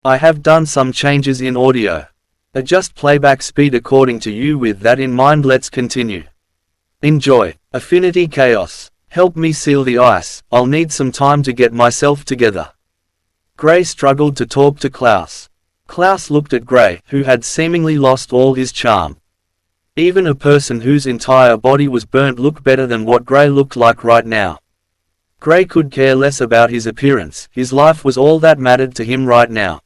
I have done some changes in audio. Adjust playback speed according to you. With that in mind, let's continue. Enjoy. Affinity Chaos. Help me seal the ice, I'll need some time to get myself together. Gray struggled to talk to Klaus. Klaus looked at Gray, who had seemingly lost all his charm. Even a person whose entire body was burnt looked better than what Gray looked like right now. Gray could care less about his appearance, his life was all that mattered to him right now.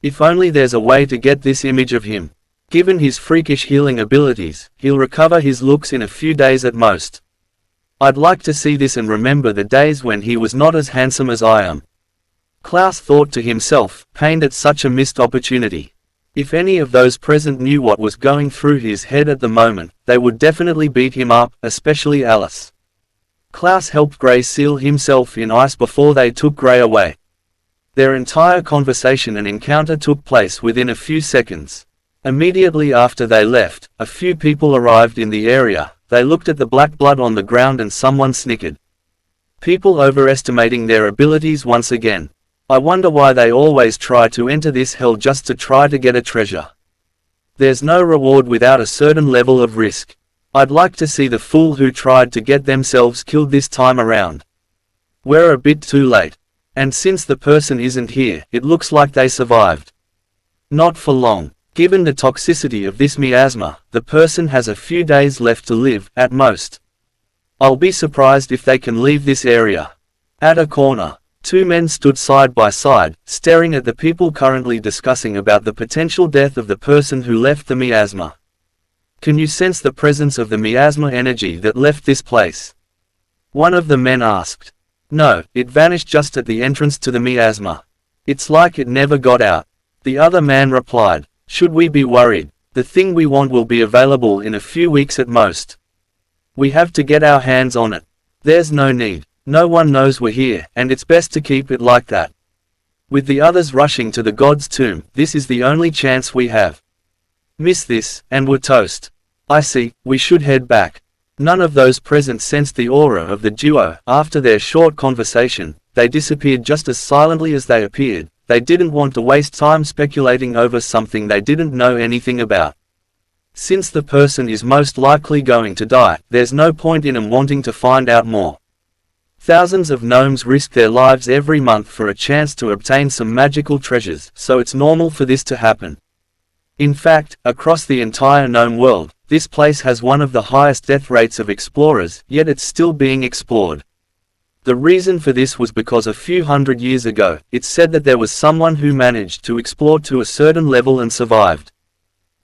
If only there's a way to get this image of him. Given his freakish healing abilities, he'll recover his looks in a few days at most. I'd like to see this and remember the days when he was not as handsome as I am. Klaus thought to himself, pained at such a missed opportunity. If any of those present knew what was going through his head at the moment, they would definitely beat him up, especially Alice. Klaus helped Gray seal himself in ice before they took Gray away. Their entire conversation and encounter took place within a few seconds. Immediately after they left, a few people arrived in the area. They looked at the black blood on the ground and someone snickered. People overestimating their abilities once again. I wonder why they always try to enter this hell just to try to get a treasure. There's no reward without a certain level of risk. I'd like to see the fool who tried to get themselves killed this time around. We're a bit too late. And since the person isn't here, it looks like they survived. Not for long. Given the toxicity of this miasma, the person has a few days left to live, at most. I'll be surprised if they can leave this area. At a corner, two men stood side by side, staring at the people currently discussing about the potential death of the person who left the miasma. Can you sense the presence of the miasma energy that left this place? One of the men asked. No, it vanished just at the entrance to the miasma. It's like it never got out. The other man replied. Should we be worried? The thing we want will be available in a few weeks at most. We have to get our hands on it. There's no need. No one knows we're here, and it's best to keep it like that. With the others rushing to the god's tomb, this is the only chance we have. Miss this, and we're toast. I see, we should head back. None of those present sensed the aura of the duo. After their short conversation, they disappeared just as silently as they appeared. They didn't want to waste time speculating over something they didn't know anything about. Since the person is most likely going to die, there's no point in them wanting to find out more. Thousands of gnomes risk their lives every month for a chance to obtain some magical treasures, so it's normal for this to happen. In fact, across the entire gnome world, this place has one of the highest death rates of explorers, yet it's still being explored. The reason for this was because a few hundred years ago, it's said that there was someone who managed to explore to a certain level and survived.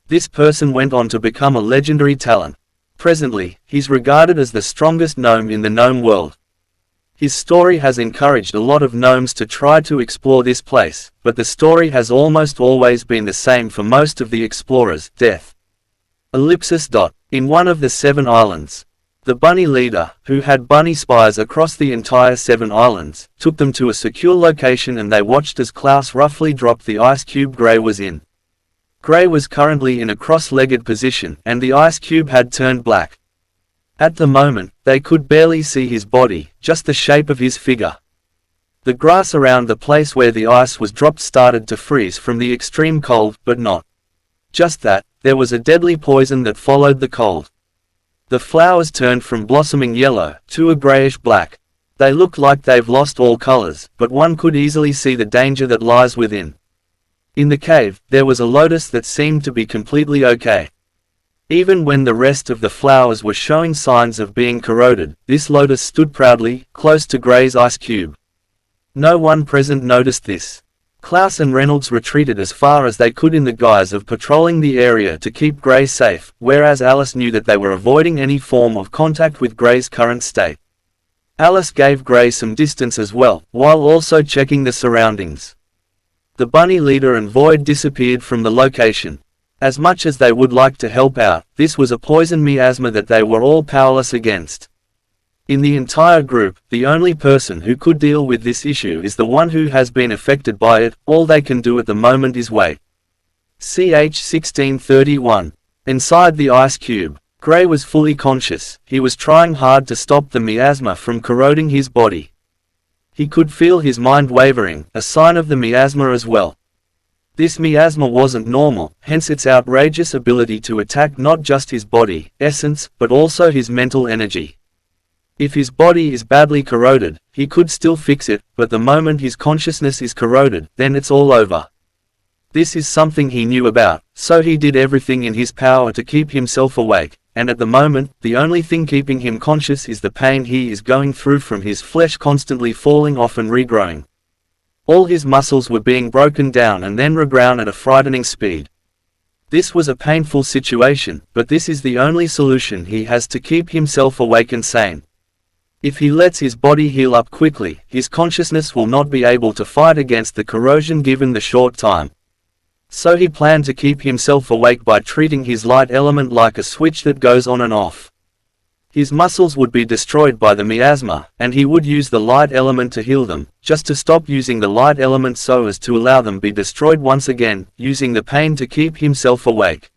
This person went on to become a legendary talent. Presently, he's regarded as the strongest gnome in the gnome world. His story has encouraged a lot of gnomes to try to explore this place, but the story has almost always been the same for most of the explorers: death. Ellipsis. In one of the 7 islands, the bunny leader, who had bunny spies across the entire 7 islands, took them to a secure location and they watched as Klaus roughly dropped the ice cube Gray was in. Gray was currently in a cross-legged position, and the ice cube had turned black. At the moment, they could barely see his body, just the shape of his figure. The grass around the place where the ice was dropped started to freeze from the extreme cold, but not just that, there was a deadly poison that followed the cold. The flowers turned from blossoming yellow to a grayish black. They looked like they've lost all colors, but one could easily see the danger that lies within. In the cave, there was a lotus that seemed to be completely okay. Even when the rest of the flowers were showing signs of being corroded, this lotus stood proudly, close to Gray's ice cube. No one present noticed this. Klaus and Reynolds retreated as far as they could in the guise of patrolling the area to keep Gray safe, whereas Alice knew that they were avoiding any form of contact with Gray's current state. Alice gave Gray some distance as well, while also checking the surroundings. The bunny leader and Void disappeared from the location. As much as they would like to help out, this was a poison miasma that they were all powerless against. In the entire group, the only person who could deal with this issue is the one who has been affected by it. All they can do at the moment is wait. CH 1631. Inside the ice cube, Gray was fully conscious. He was trying hard to stop the miasma from corroding his body. He could feel his mind wavering, a sign of the miasma as well. This miasma wasn't normal, hence its outrageous ability to attack not just his body, essence, but also his mental energy. If his body is badly corroded, he could still fix it, but the moment his consciousness is corroded, then it's all over. This is something he knew about, so he did everything in his power to keep himself awake, and at the moment, the only thing keeping him conscious is the pain he is going through from his flesh constantly falling off and regrowing. All his muscles were being broken down and then regrown at a frightening speed. This was a painful situation, but this is the only solution he has to keep himself awake and sane. If he lets his body heal up quickly, his consciousness will not be able to fight against the corrosion given the short time. So he planned to keep himself awake by treating his light element like a switch that goes on and off. His muscles would be destroyed by the miasma, and he would use the light element to heal them, just to stop using the light element so as to allow them be destroyed once again, using the pain to keep himself awake.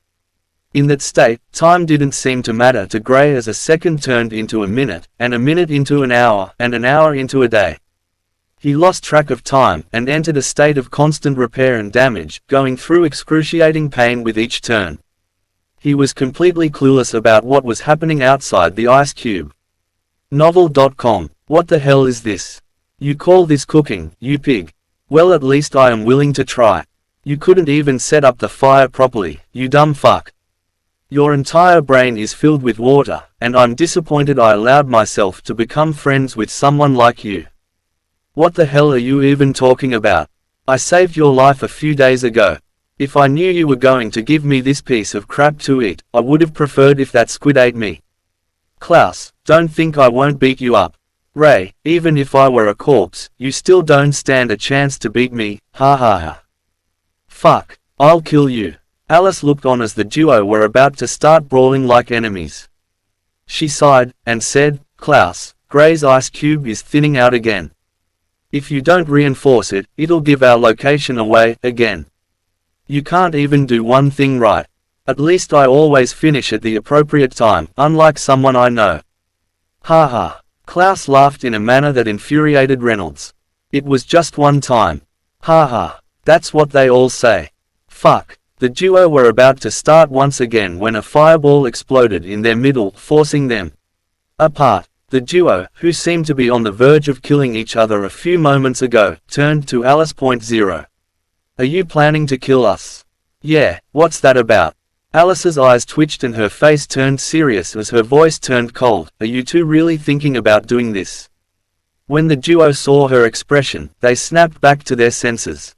In that state, time didn't seem to matter to Gray as a second turned into a minute, and a minute into an hour, and an hour into a day. He lost track of time, and entered a state of constant repair and damage, going through excruciating pain with each turn. He was completely clueless about what was happening outside the ice cube. Novel.com. What the hell is this? You call this cooking, you pig? Well, at least I am willing to try. You couldn't even set up the fire properly, you dumb fuck. Your entire brain is filled with water, and I'm disappointed I allowed myself to become friends with someone like you. What the hell are you even talking about? I saved your life a few days ago. If I knew you were going to give me this piece of crap to eat, I would have preferred if that squid ate me. Klaus, don't think I won't beat you up. Ray, even if I were a corpse, you still don't stand a chance to beat me, ha ha ha. Fuck, I'll kill you. Alice looked on as the duo were about to start brawling like enemies. She sighed, and said, Klaus, Gray's ice cube is thinning out again. If you don't reinforce it, it'll give our location away, again. You can't even do one thing right. At least I always finish at the appropriate time, unlike someone I know. Ha ha. Klaus laughed in a manner that infuriated Reynolds. It was just one time. Ha ha. That's what they all say. Fuck. The duo were about to start once again when a fireball exploded in their middle, forcing them apart. The duo, who seemed to be on the verge of killing each other a few moments ago, turned to Alice. .0. Are you planning to kill us? Yeah, what's that about? Alice's eyes twitched and her face turned serious as her voice turned cold. Are you two really thinking about doing this? When the duo saw her expression, they snapped back to their senses.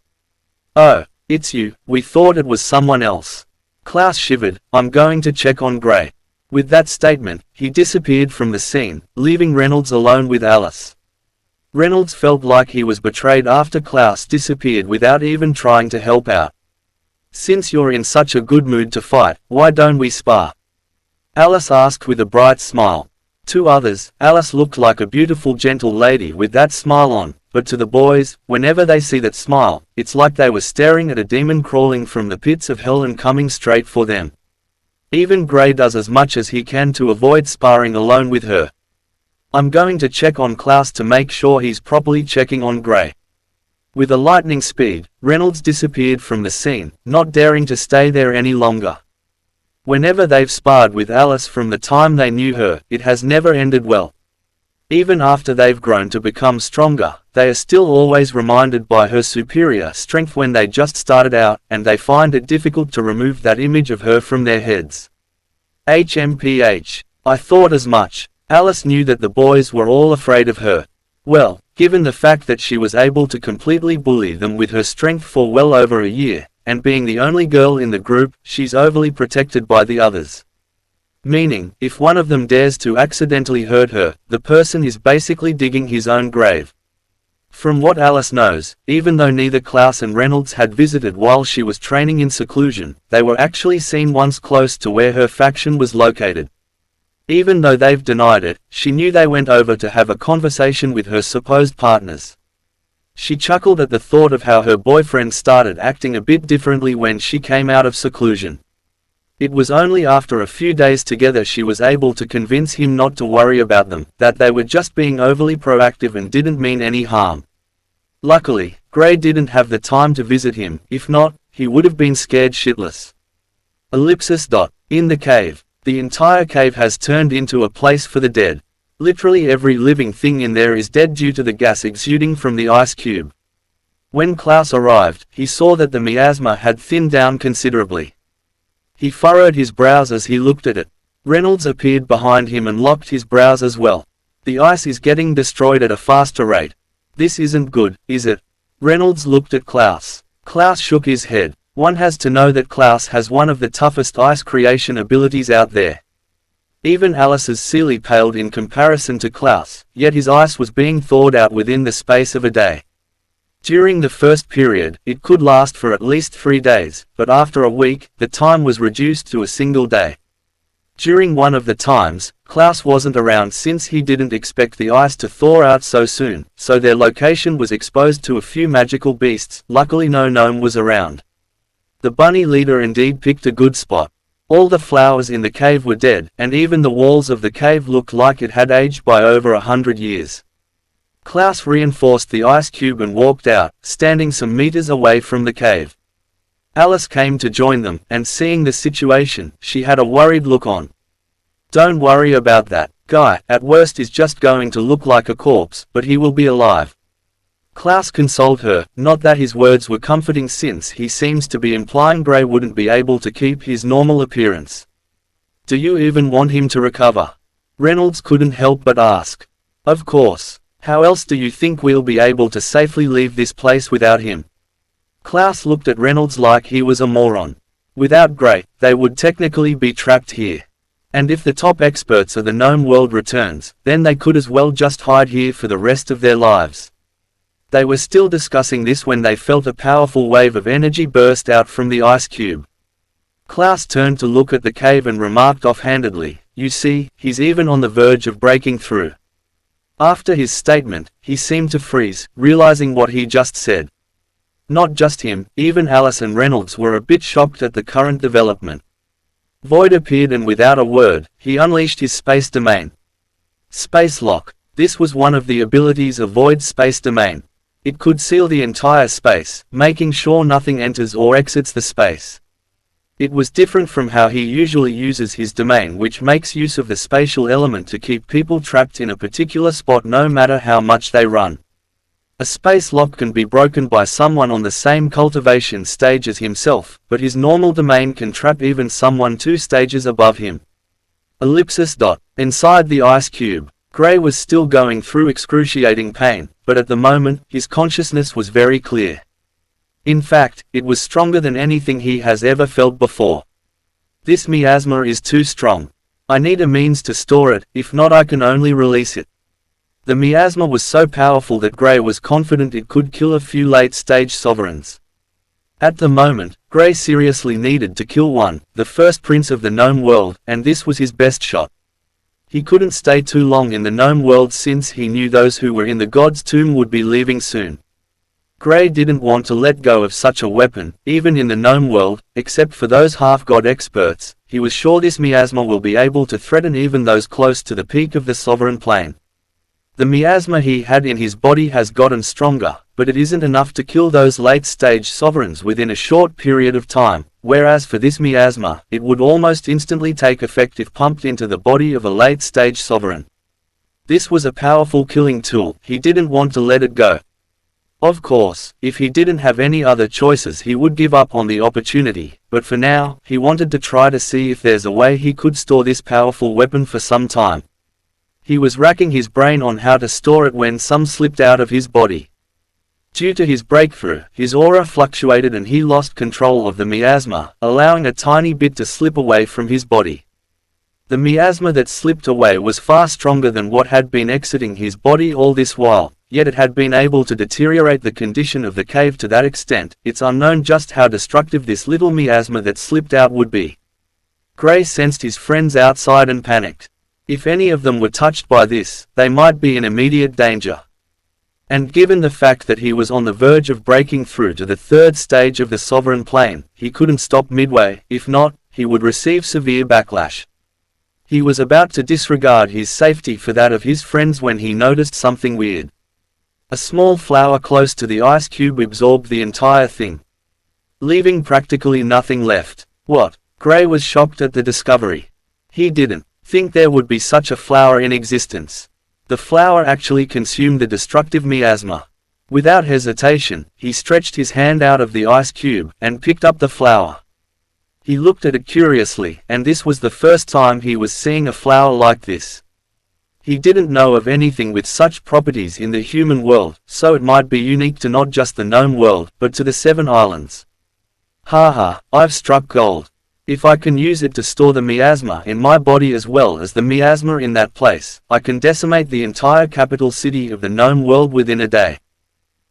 Oh. It's you, we thought it was someone else. Klaus shivered. I'm going to check on Gray. With that statement, he disappeared from the scene, leaving Reynolds alone with Alice. Reynolds felt like he was betrayed after Klaus disappeared without even trying to help out. Since you're in such a good mood to fight, why don't we spar? Alice asked with a bright smile. To others, Alice looked like a beautiful gentle lady with that smile on. But to the boys, whenever they see that smile, it's like they were staring at a demon crawling from the pits of hell and coming straight for them. Even Gray does as much as he can to avoid sparring alone with her. I'm going to check on Klaus to make sure he's properly checking on Gray. With a lightning speed, Reynolds disappeared from the scene, not daring to stay there any longer. Whenever they've sparred with Alice from the time they knew her, it has never ended well. Even after they've grown to become stronger, they are still always reminded by her superior strength when they just started out, and they find it difficult to remove that image of her from their heads. HMPH. I thought as much. Alice knew that the boys were all afraid of her. Well, given the fact that she was able to completely bully them with her strength for well over a year, and being the only girl in the group, she's overly protected by the others. Meaning, if one of them dares to accidentally hurt her, the person is basically digging his own grave. From what Alice knows, even though neither Klaus and Reynolds had visited while she was training in seclusion, they were actually seen once close to where her faction was located. Even though they've denied it, she knew they went over to have a conversation with her supposed partners. She chuckled at the thought of how her boyfriend started acting a bit differently when she came out of seclusion. It was only after a few days together she was able to convince him not to worry about them, that they were just being overly proactive and didn't mean any harm. Luckily, Gray didn't have the time to visit him, if not, he would have been scared shitless. Ellipsis. In the cave. The entire cave has turned into a place for the dead. Literally every living thing in there is dead due to the gas exuding from the ice cube. When Klaus arrived, he saw that the miasma had thinned down considerably. He furrowed his brows as he looked at it. Reynolds appeared behind him and locked his brows as well. The ice is getting destroyed at a faster rate. This isn't good, is it? Reynolds looked at Klaus. Klaus shook his head. One has to know that Klaus has one of the toughest ice creation abilities out there. Even Alice's Sealy paled in comparison to Klaus, yet his ice was being thawed out within the space of a day. During the first period, it could last for at least 3 days, but after a week, the time was reduced to a single day. During one of the times, Klaus wasn't around since he didn't expect the ice to thaw out so soon, so their location was exposed to a few magical beasts. Luckily no gnome was around. The bunny leader indeed picked a good spot. All the flowers in the cave were dead, and even the walls of the cave looked like it had aged by over 100 years. Klaus reinforced the ice cube and walked out, standing some meters away from the cave. Alice came to join them, and seeing the situation, she had a worried look on. "Don't worry about that guy, at worst is just going to look like a corpse, but he will be alive." Klaus consoled her, not that his words were comforting since he seems to be implying Gray wouldn't be able to keep his normal appearance. "Do you even want him to recover?" Reynolds couldn't help but ask. "Of course. How else do you think we'll be able to safely leave this place without him?" Klaus looked at Reynolds like he was a moron. Without Gray, they would technically be trapped here. And if the top experts of the gnome world returns, then they could as well just hide here for the rest of their lives. They were still discussing this when they felt a powerful wave of energy burst out from the ice cube. Klaus turned to look at the cave and remarked offhandedly, "You see, he's even on the verge of breaking through." After his statement, he seemed to freeze, realizing what he just said. Not just him, even Alice and Reynolds were a bit shocked at the current development. Void appeared and without a word, he unleashed his space domain. Space Lock. This was one of the abilities of Void's space domain. It could seal the entire space, making sure nothing enters or exits the space. It was different from how he usually uses his domain, which makes use of the spatial element to keep people trapped in a particular spot no matter how much they run. A space lock can be broken by someone on the same cultivation stage as himself, but his normal domain can trap even someone 2 stages above him. Ellipsis. Inside the ice cube, Gray was still going through excruciating pain, but at the moment, his consciousness was very clear. In fact, it was stronger than anything he has ever felt before. "This miasma is too strong. I need a means to store it, if not I can only release it." The miasma was so powerful that Gray was confident it could kill a few late-stage sovereigns. At the moment, Gray seriously needed to kill one, the first prince of the gnome world, and this was his best shot. He couldn't stay too long in the gnome world since he knew those who were in the god's tomb would be leaving soon. Gray didn't want to let go of such a weapon, even in the gnome world, except for those half-god experts. He was sure this miasma will be able to threaten even those close to the peak of the sovereign plane. The miasma he had in his body has gotten stronger, but it isn't enough to kill those late-stage sovereigns within a short period of time, whereas for this miasma, it would almost instantly take effect if pumped into the body of a late-stage sovereign. This was a powerful killing tool, he didn't want to let it go. Of course, if he didn't have any other choices he would give up on the opportunity, but for now, he wanted to try to see if there's a way he could store this powerful weapon for some time. He was racking his brain on how to store it when some slipped out of his body. Due to his breakthrough, his aura fluctuated and he lost control of the miasma, allowing a tiny bit to slip away from his body. The miasma that slipped away was far stronger than what had been exiting his body all this while, yet it had been able to deteriorate the condition of the cave to that extent. It's unknown just how destructive this little miasma that slipped out would be. Gray sensed his friends outside and panicked. If any of them were touched by this, they might be in immediate danger. And given the fact that he was on the verge of breaking through to the 3rd stage of the sovereign plane, he couldn't stop midway. If not, he would receive severe backlash. He was about to disregard his safety for that of his friends when he noticed something weird. A small flower close to the ice cube absorbed the entire thing. leaving practically nothing left. What? Gray was shocked at the discovery. He didn't think there would be such a flower in existence. The flower actually consumed the destructive miasma. Without hesitation, he stretched his hand out of the ice cube, and picked up the flower. He looked at it curiously, and this was the first time he was seeing a flower like this. He didn't know of anything with such properties in the human world, so it might be unique to not just the gnome world, but to the 7 islands. Haha, I've struck gold. If I can use it to store the miasma in my body as well as the miasma in that place, I can decimate the entire capital city of the gnome world within a day.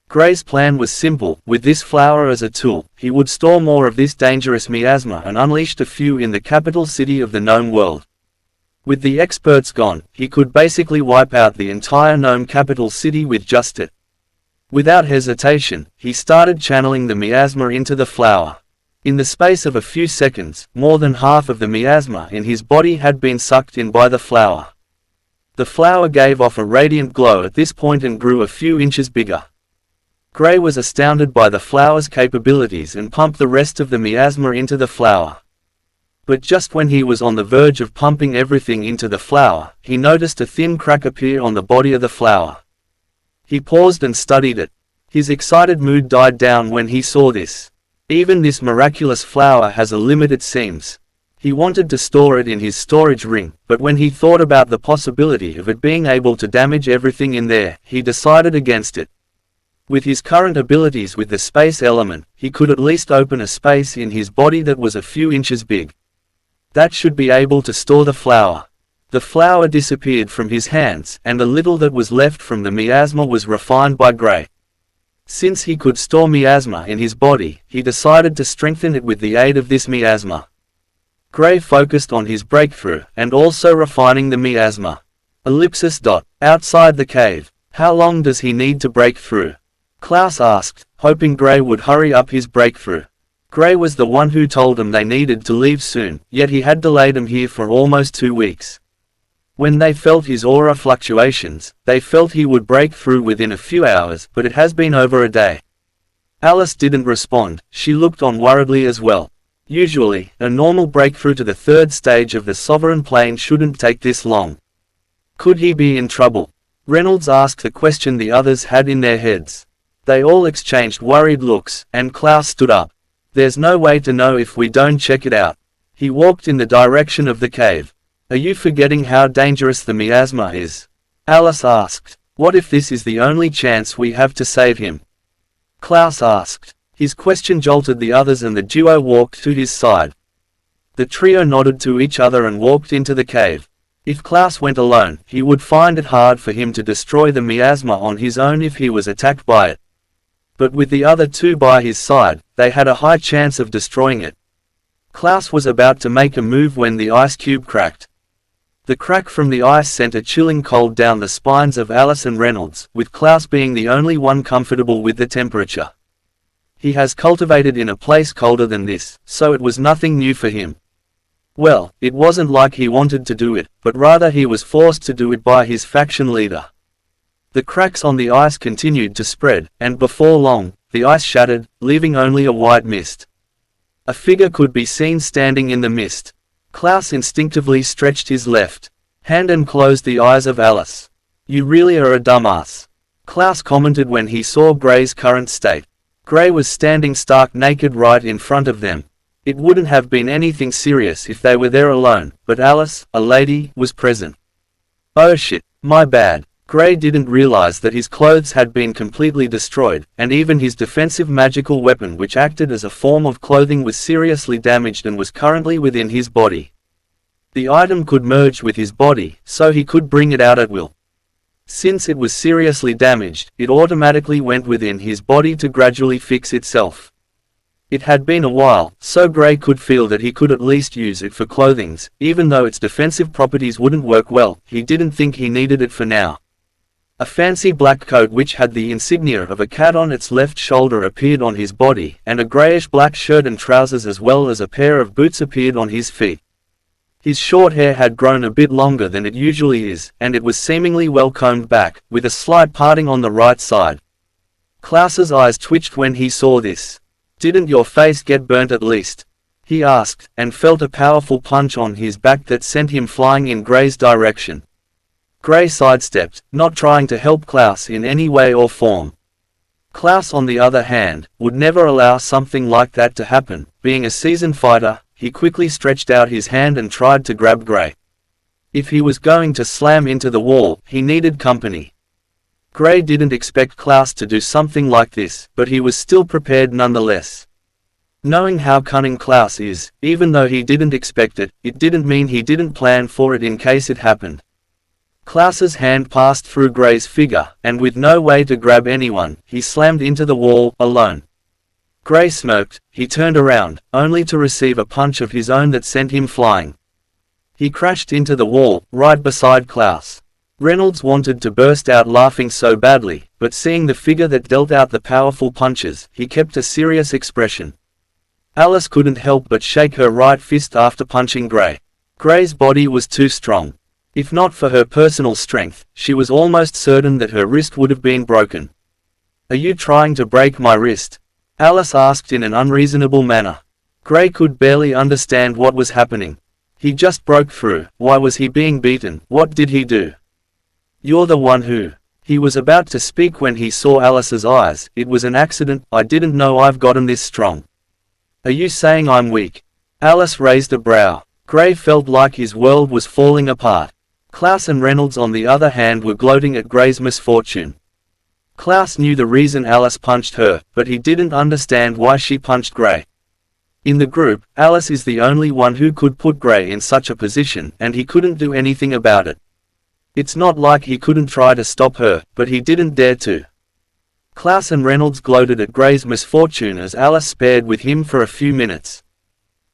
Gray's plan was simple. With this flower as a tool, he would store more of this dangerous miasma and unleash a few in the capital city of the gnome world. With the experts gone, he could basically wipe out the entire gnome capital city with just it. Without hesitation, he started channeling the miasma into the flower. In the space of a few seconds, more than half of the miasma in his body had been sucked in by the flower. The flower gave off a radiant glow at this point and grew a few inches bigger. Gray was astounded by the flower's capabilities and pumped the rest of the miasma into the flower. But just when he was on the verge of pumping everything into the flower, he noticed a thin crack appear on the body of the flower. He paused and studied it. His excited mood died down when he saw this. Even this miraculous flower has a limit, it seems. He wanted to store it in his storage ring, but when he thought about the possibility of it being able to damage everything in there, he decided against it. With his current abilities with the space element, he could at least open a space in his body that was a few inches big. That should be able to store the flower. The flower disappeared from his hands, and the little that was left from the miasma was refined by Gray. Since he could store miasma in his body, he decided to strengthen it with the aid of this miasma. Gray focused on his breakthrough, and also refining the miasma. Outside the cave. How long does he need to break through? Klaus asked, hoping Gray would hurry up his breakthrough. Gray was the one who told him they needed to leave soon, yet he had delayed him here for almost 2 weeks. When they felt his aura fluctuations, they felt he would break through within a few hours, but it has been over a day. Alice didn't respond. She looked on worriedly as well. Usually, a normal breakthrough to the 3rd stage of the sovereign plane shouldn't take this long. Could he be in trouble? Reynolds asked the question the others had in their heads. They all exchanged worried looks, and Klaus stood up. There's no way to know if we don't check it out. He walked in the direction of the cave. Are you forgetting how dangerous the miasma is? Alice asked. What if this is the only chance we have to save him? Klaus asked. His question jolted the others and the duo walked to his side. The trio nodded to each other and walked into the cave. If Klaus went alone, he would find it hard for him to destroy the miasma on his own if he was attacked by it. But with the other two by his side, they had a high chance of destroying it. Klaus was about to make a move when the ice cube cracked. The crack from the ice sent a chilling cold down the spines of Alice and Reynolds, with Klaus being the only one comfortable with the temperature. He has cultivated in a place colder than this, so it was nothing new for him. Well, it wasn't like he wanted to do it, but rather he was forced to do it by his faction leader. The cracks on the ice continued to spread, and before long, the ice shattered, leaving only a white mist. A figure could be seen standing in the mist. Klaus instinctively stretched his left hand and closed the eyes of Alice. You really are a dumbass, Klaus commented when he saw Gray's current state. Gray was standing stark naked right in front of them. It wouldn't have been anything serious if they were there alone, but Alice, a lady, was present. Oh shit, my bad. Gray didn't realize that his clothes had been completely destroyed, and even his defensive magical weapon which acted as a form of clothing was seriously damaged and was currently within his body. The item could merge with his body, so he could bring it out at will. Since it was seriously damaged, it automatically went within his body to gradually fix itself. It had been a while, so Gray could feel that he could at least use it for clothings, even though its defensive properties wouldn't work well. He didn't think he needed it for now. A fancy black coat which had the insignia of a cat on its left shoulder appeared on his body, and a grayish-black shirt and trousers as well as a pair of boots appeared on his feet. His short hair had grown a bit longer than it usually is, and it was seemingly well combed back, with a slight parting on the right side. Klaus's eyes twitched when he saw this. "Didn't your face get burnt at least?" he asked, and felt a powerful punch on his back that sent him flying in Gray's direction. Gray sidestepped, not trying to help Klaus in any way or form. Klaus, on the other hand, would never allow something like that to happen. Being a seasoned fighter, he quickly stretched out his hand and tried to grab Gray. If he was going to slam into the wall, he needed company. Gray didn't expect Klaus to do something like this, but he was still prepared nonetheless. Knowing how cunning Klaus is, even though he didn't expect it, it didn't mean he didn't plan for it in case it happened. Klaus's hand passed through Gray's figure, and with no way to grab anyone, he slammed into the wall, alone. Gray smirked. He turned around, only to receive a punch of his own that sent him flying. He crashed into the wall, right beside Klaus. Reynolds wanted to burst out laughing so badly, but seeing the figure that dealt out the powerful punches, he kept a serious expression. Alice couldn't help but shake her right fist after punching Gray. Gray's body was too strong. If not for her personal strength, she was almost certain that her wrist would have been broken. "Are you trying to break my wrist?" Alice asked in an unreasonable manner. Gray could barely understand what was happening. He just broke through. Why was he being beaten? What did he do? "You're the one who..." He was about to speak when he saw Alice's eyes. "It was an accident. I didn't know I've gotten this strong." "Are you saying I'm weak?" Alice raised a brow. Gray felt like his world was falling apart. Klaus and Reynolds, on the other hand, were gloating at Gray's misfortune. Klaus knew the reason Alice punched her, but he didn't understand why she punched Gray. In the group, Alice is the only one who could put Gray in such a position, and he couldn't do anything about it. It's not like he couldn't try to stop her, but he didn't dare to. Klaus and Reynolds gloated at Gray's misfortune as Alice spared with him for a few minutes.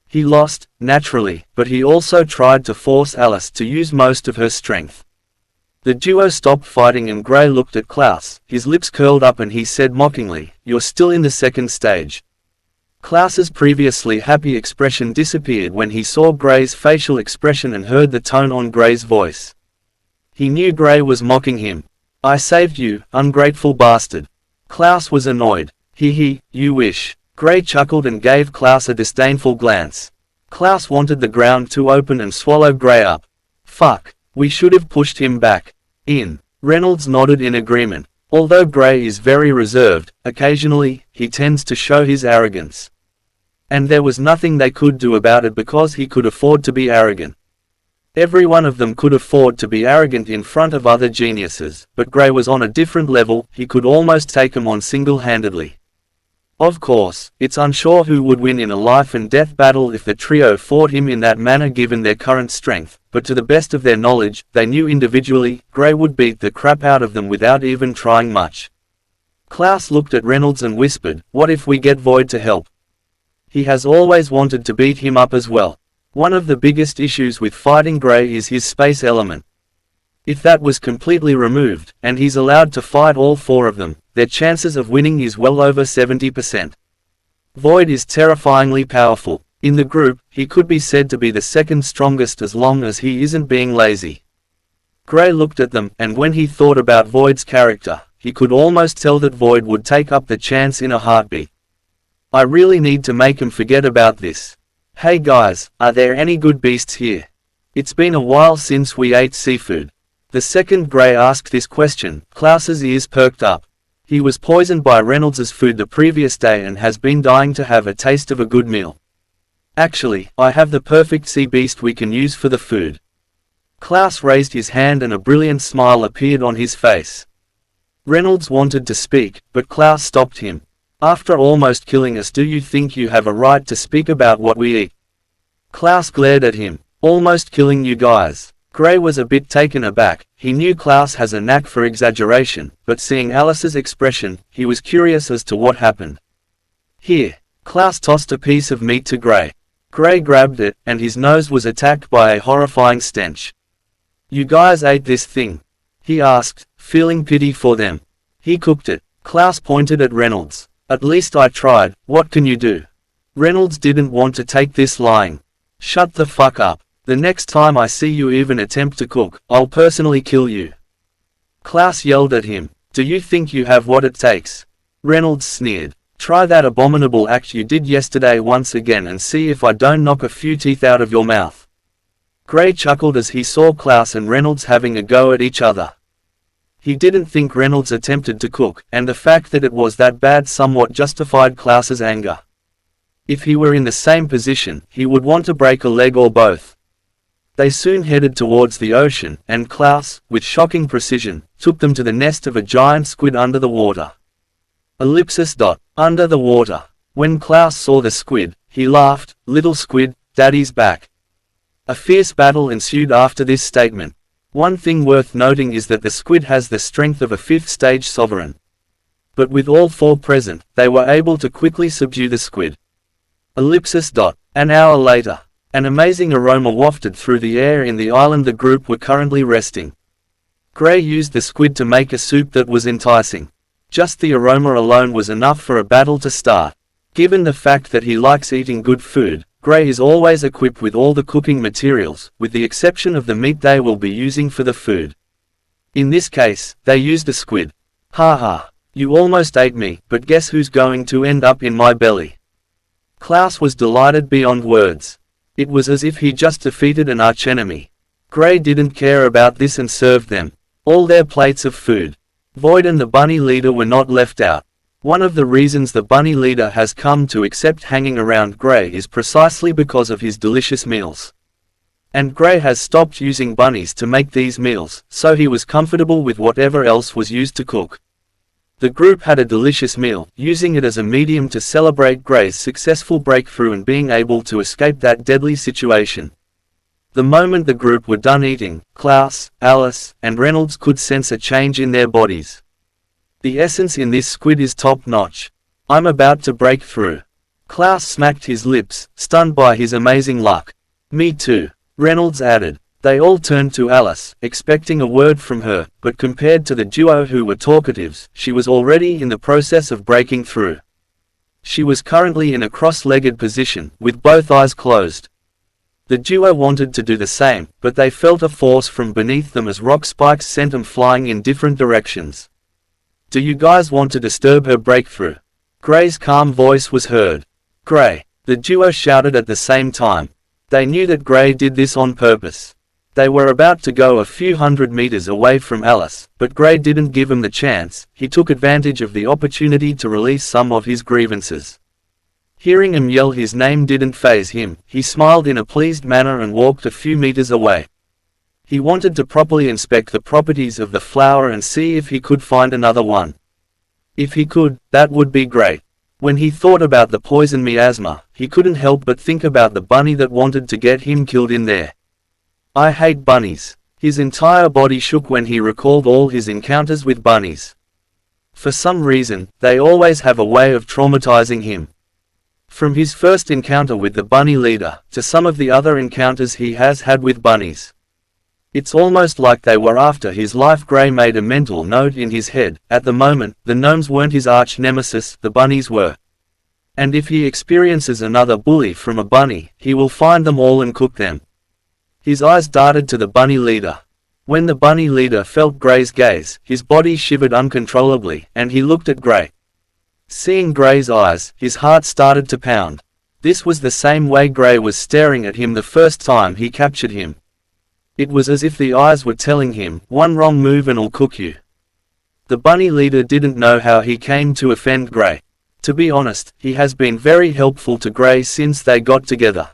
He lost, naturally, but he also tried to force Alice to use most of her strength. The duo stopped fighting and Gray looked at Klaus, his lips curled up, and he said mockingly, "You're still in the second stage." Klaus's previously happy expression disappeared when he saw Gray's facial expression and heard the tone on Gray's voice. He knew Gray was mocking him. "I saved you, ungrateful bastard." Klaus was annoyed. "Hee, you wish." Gray chuckled and gave Klaus a disdainful glance. Klaus wanted the ground to open and swallow Gray up. "Fuck. We should have pushed him back." Reynolds nodded in agreement. Although Gray is very reserved, occasionally, he tends to show his arrogance. And there was nothing they could do about it because he could afford to be arrogant. Every one of them could afford to be arrogant in front of other geniuses, but Gray was on a different level. He could almost take them on single-handedly. Of course, it's unsure who would win in a life-and-death battle if the trio fought him in that manner given their current strength, but to the best of their knowledge, they knew individually, Gray would beat the crap out of them without even trying much. Klaus looked at Reynolds and whispered, "What if we get Void to help? He has always wanted to beat him up as well. One of the biggest issues with fighting Gray is his space element. If that was completely removed, and he's allowed to fight all four of them, their chances of winning is well over 70%. Void is terrifyingly powerful. In the group, he could be said to be the second strongest as long as he isn't being lazy." Gray looked at them, and when he thought about Void's character, he could almost tell that Void would take up the chance in a heartbeat. "I really need to make him forget about this. Hey guys, are there any good beasts here? It's been a while since we ate seafood." The second Gray asked this question, Klaus's ears perked up. He was poisoned by Reynolds's food the previous day and has been dying to have a taste of a good meal. "Actually, I have the perfect sea beast we can use for the food." Klaus raised his hand and a brilliant smile appeared on his face. Reynolds wanted to speak, but Klaus stopped him. "After almost killing us, do you think you have a right to speak about what we eat?" Klaus glared at him. "Almost killing you guys." Gray was a bit taken aback. He knew Klaus has a knack for exaggeration, but seeing Alice's expression, he was curious as to what happened. "Here." Klaus tossed a piece of meat to Gray. Gray grabbed it, and his nose was attacked by a horrifying stench. "You guys ate this thing?" he asked, feeling pity for them. "He cooked it." Klaus pointed at Reynolds. "At least I tried. What can you do?" Reynolds didn't want to take this lying. "Shut the fuck up. The next time I see you even attempt to cook, I'll personally kill you." Klaus yelled at him. "Do you think you have what it takes?" Reynolds sneered. Try that abominable act you did yesterday once again and see if I don't knock a few teeth out of your mouth." Gray chuckled as he saw Klaus and Reynolds having a go at each other. He didn't think Reynolds attempted to cook, and the fact that it was that bad somewhat justified Klaus's anger. If he were in the same position, he would want to break a leg or both. They soon headed towards the ocean, and Klaus, with shocking precision, took them to the nest of a giant squid under the water. Under the water. When Klaus saw the squid, he laughed, "Little squid, daddy's back." A fierce battle ensued after this statement. One thing worth noting is that the squid has the strength of a 5th stage sovereign. But with all 4 present, they were able to quickly subdue the squid. An hour later. An amazing aroma wafted through the air in the island the group were currently resting. Gray used the squid to make a soup that was enticing. Just the aroma alone was enough for a battle to start. Given the fact that he likes eating good food, Gray is always equipped with all the cooking materials, with the exception of the meat they will be using for the food. In this case, they used a squid. "Ha ha. You almost ate me, but guess who's going to end up in my belly?" Klaus was delighted beyond words. It was as if he just defeated an archenemy. Gray didn't care about this and served them all their plates of food. Void and the bunny leader were not left out. One of the reasons the bunny leader has come to accept hanging around Gray is precisely because of his delicious meals. And Gray has stopped using bunnies to make these meals, so he was comfortable with whatever else was used to cook. The group had a delicious meal, using it as a medium to celebrate Gray's successful breakthrough and being able to escape that deadly situation. The moment the group were done eating, Klaus, Alice, and Reynolds could sense a change in their bodies. "The essence in this squid is top-notch. I'm about to break through." Klaus smacked his lips, stunned by his amazing luck. "Me too," Reynolds added. They all turned to Alice, expecting a word from her, but compared to the duo who were talkatives, she was already in the process of breaking through. She was currently in a cross-legged position, with both eyes closed. The duo wanted to do the same, but they felt a force from beneath them as rock spikes sent them flying in different directions. "Do you guys want to disturb her breakthrough?" Gray's calm voice was heard. "Gray!" the duo shouted at the same time. They knew that Gray did this on purpose. They were about to go a few hundred meters away from Alice, but Gray didn't give him the chance. He took advantage of the opportunity to release some of his grievances. Hearing him yell his name didn't faze him. He smiled in a pleased manner and walked a few meters away. He wanted to properly inspect the properties of the flower and see if he could find another one. If he could, that would be great. When he thought about the poison miasma, he couldn't help but think about the bunny that wanted to get him killed in there. "I hate bunnies." His entire body shook when he recalled all his encounters with bunnies. For some reason, they always have a way of traumatizing him. From his first encounter with the bunny leader, to some of the other encounters he has had with bunnies. It's almost like they were after his life. Gray made a mental note in his head. At the moment, the gnomes weren't his arch nemesis, the bunnies were. And if he experiences another bully from a bunny, he will find them all and cook them. His eyes darted to the bunny leader. When the bunny leader felt Gray's gaze, his body shivered uncontrollably, and he looked at Gray. Seeing Gray's eyes, his heart started to pound. This was the same way Gray was staring at him the first time he captured him. It was as if the eyes were telling him, "One wrong move and I'll cook you." The bunny leader didn't know how he came to offend Gray. To be honest, he has been very helpful to Gray since they got together.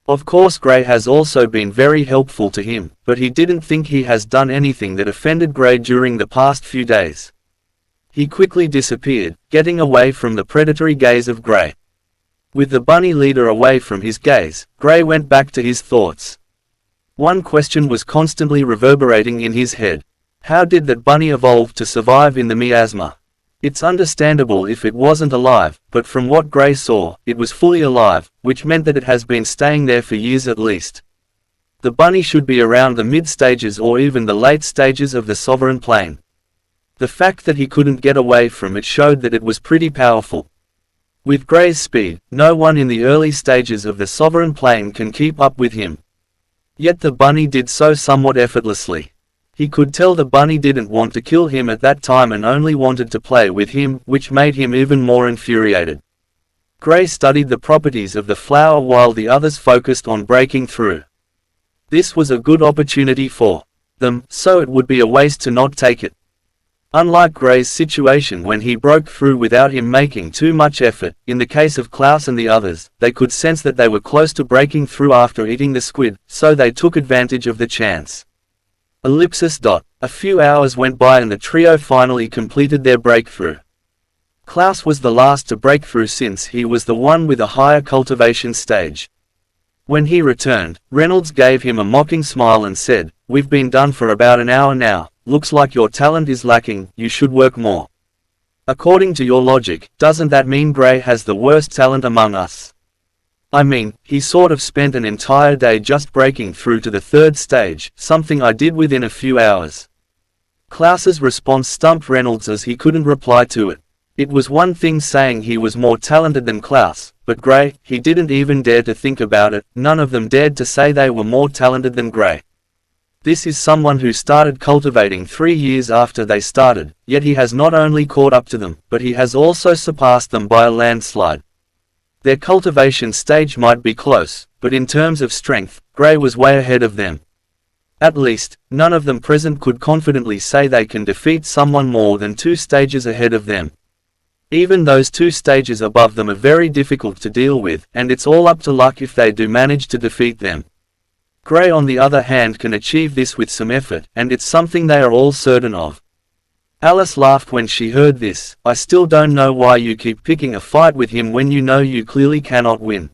Of course Gray has also been very helpful to him, but he didn't think he has done anything that offended Gray during the past few days. He quickly disappeared, getting away from the predatory gaze of Gray. With the bunny leader away from his gaze, Gray went back to his thoughts. One question was constantly reverberating in his head. How did that bunny evolve to survive in the miasma? It's understandable if it wasn't alive, but from what Gray saw, it was fully alive, which meant that it has been staying there for years at least. The bunny should be around the mid-stages or even the late stages of the sovereign plane. The fact that he couldn't get away from it showed that it was pretty powerful. With Gray's speed, no one in the early stages of the sovereign plane can keep up with him. Yet the bunny did so somewhat effortlessly. He could tell the bunny didn't want to kill him at that time and only wanted to play with him, which made him even more infuriated. Gray studied the properties of the flower while the others focused on breaking through. This was a good opportunity for them, so it would be a waste to not take it. Unlike Gray's situation when he broke through without him making too much effort, in the case of Klaus and the others, they could sense that they were close to breaking through after eating the squid, so they took advantage of the chance. A few hours went by and the trio finally completed their breakthrough. Klaus was the last to break through since he was the one with a higher cultivation stage. When he returned, Reynolds gave him a mocking smile and said, "We've been done for about an hour now, looks like your talent is lacking, you should work more." According to your logic, doesn't that mean Gray has the worst talent among us? I mean, he sort of spent an entire day just breaking through to the third stage, something I did within a few hours. Klaus's response stumped Reynolds as he couldn't reply to it. It was one thing saying he was more talented than Klaus, but Gray, he didn't even dare to think about it. None of them dared to say they were more talented than Gray. This is someone who started cultivating 3 years after they started, yet he has not only caught up to them, but he has also surpassed them by a landslide. Their cultivation stage might be close, but in terms of strength, Gray was way ahead of them. At least, none of them present could confidently say they can defeat someone more than 2 stages ahead of them. Even those 2 stages above them are very difficult to deal with, and it's all up to luck if they do manage to defeat them. Gray on the other hand can achieve this with some effort, and it's something they are all certain of. Alice laughed when she heard this. "I still don't know why you keep picking a fight with him when you know you clearly cannot win."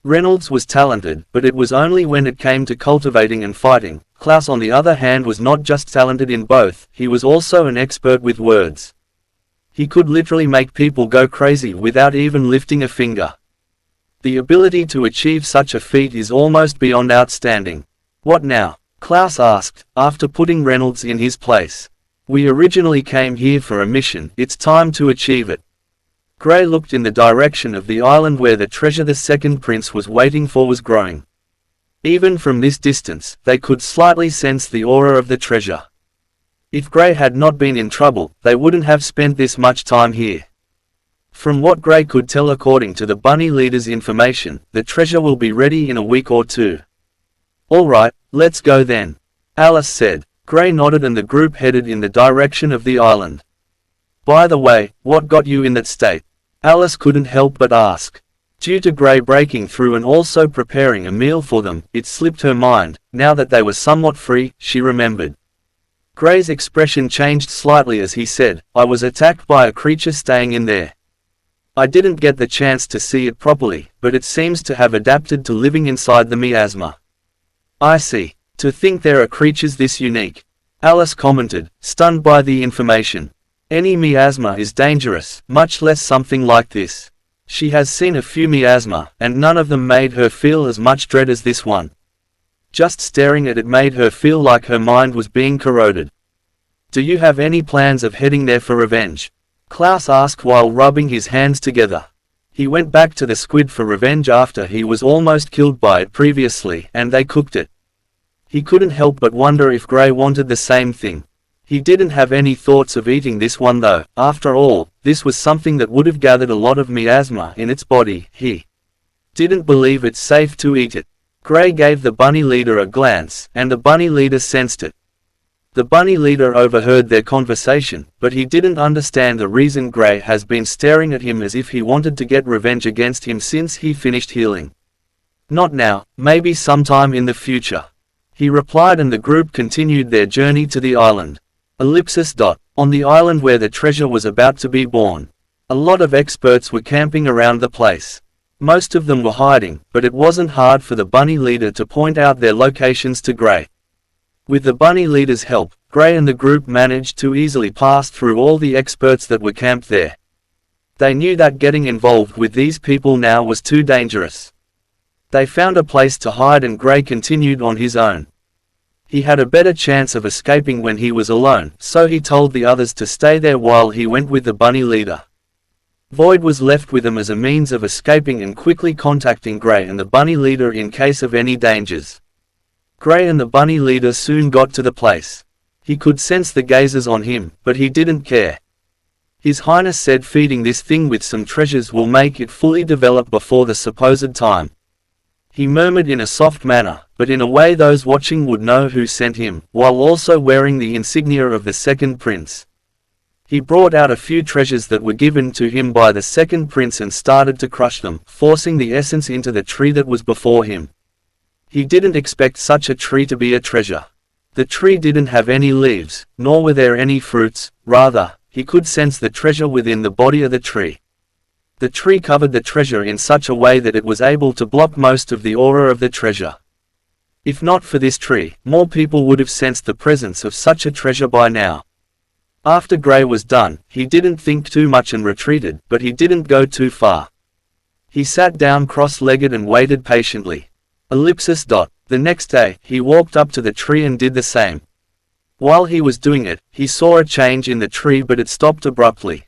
Reynolds was talented, but it was only when it came to cultivating and fighting. Klaus on the other hand was not just talented in both, he was also an expert with words. He could literally make people go crazy without even lifting a finger. The ability to achieve such a feat is almost beyond outstanding. "What now?" Klaus asked, after putting Reynolds in his place. "We originally came here for a mission, it's time to achieve it." Gray looked in the direction of the island where the treasure the second prince was waiting for was growing. Even from this distance, they could slightly sense the aura of the treasure. If Gray had not been in trouble, they wouldn't have spent this much time here. From what Gray could tell according to the bunny leader's information, the treasure will be ready in a week or 2. "Alright, let's go then," Alice said. Gray nodded and the group headed in the direction of the island. "By the way, what got you in that state?" Alice couldn't help but ask. Due to Gray breaking through and also preparing a meal for them, it slipped her mind. Now that they were somewhat free, she remembered. Gray's expression changed slightly as he said, "I was attacked by a creature staying in there. I didn't get the chance to see it properly, but it seems to have adapted to living inside the miasma." "I see. To think there are creatures this unique," Alice commented, stunned by the information. "Any miasma is dangerous, much less something like this. She has seen a few miasma, and none of them made her feel as much dread as this one. Just staring at it made her feel like her mind was being corroded." "Do you have any plans of heading there for revenge?" Klaus asked while rubbing his hands together. He went back to the squid for revenge after he was almost killed by it previously, and they cooked it. He couldn't help but wonder if Gray wanted the same thing. He didn't have any thoughts of eating this one though. After all, this was something that would have gathered a lot of miasma in its body. He didn't believe it's safe to eat it. Gray gave the bunny leader a glance, and the bunny leader sensed it. The bunny leader overheard their conversation, but he didn't understand the reason Gray has been staring at him as if he wanted to get revenge against him since he finished healing. "Not now, maybe sometime in the future," he replied, and the group continued their journey to the island. On the island where the treasure was about to be born, a lot of experts were camping around the place. Most of them were hiding, but it wasn't hard for the bunny leader to point out their locations to Gray. With the bunny leader's help, Gray and the group managed to easily pass through all the experts that were camped there. They knew that getting involved with these people now was too dangerous. They found a place to hide and Gray continued on his own. He had a better chance of escaping when he was alone, so he told the others to stay there while he went with the bunny leader. Void was left with them as a means of escaping and quickly contacting Gray and the bunny leader in case of any dangers. Gray and the bunny leader soon got to the place. He could sense the gazes on him, but he didn't care. His Highness said feeding this thing with some treasures will make it fully develop before the supposed time. He murmured in a soft manner, but in a way those watching would know who sent him, while also wearing the insignia of the second prince. He brought out a few treasures that were given to him by the second prince and started to crush them, forcing the essence into the tree that was before him. He didn't expect such a tree to be a treasure. The tree didn't have any leaves, nor were there any fruits, rather, he could sense the treasure within the body of the tree. The tree covered the treasure in such a way that it was able to block most of the aura of the treasure. If not for this tree, more people would have sensed the presence of such a treasure by now. After Gray was done, he didn't think too much and retreated, but he didn't go too far. He sat down cross-legged and waited patiently. The next day, he walked up to the tree and did the same. While he was doing it, he saw a change in the tree, but it stopped abruptly.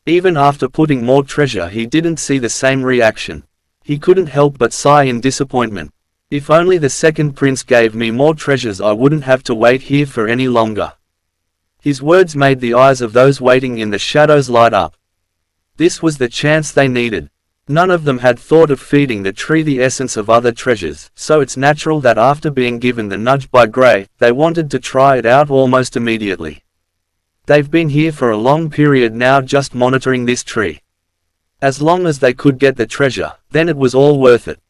Even after putting more treasure, he didn't see the same reaction. He couldn't help but sigh in disappointment. If only the second prince gave me more treasures, I wouldn't have to wait here for any longer. His words made the eyes of those waiting in the shadows light up. This was the chance they needed. None of them had thought of feeding the tree the essence of other treasures, so it's natural that after being given the nudge by Gray, they wanted to try it out almost immediately. They've been here for a long period now just monitoring this tree. As long as they could get the treasure, then it was all worth it.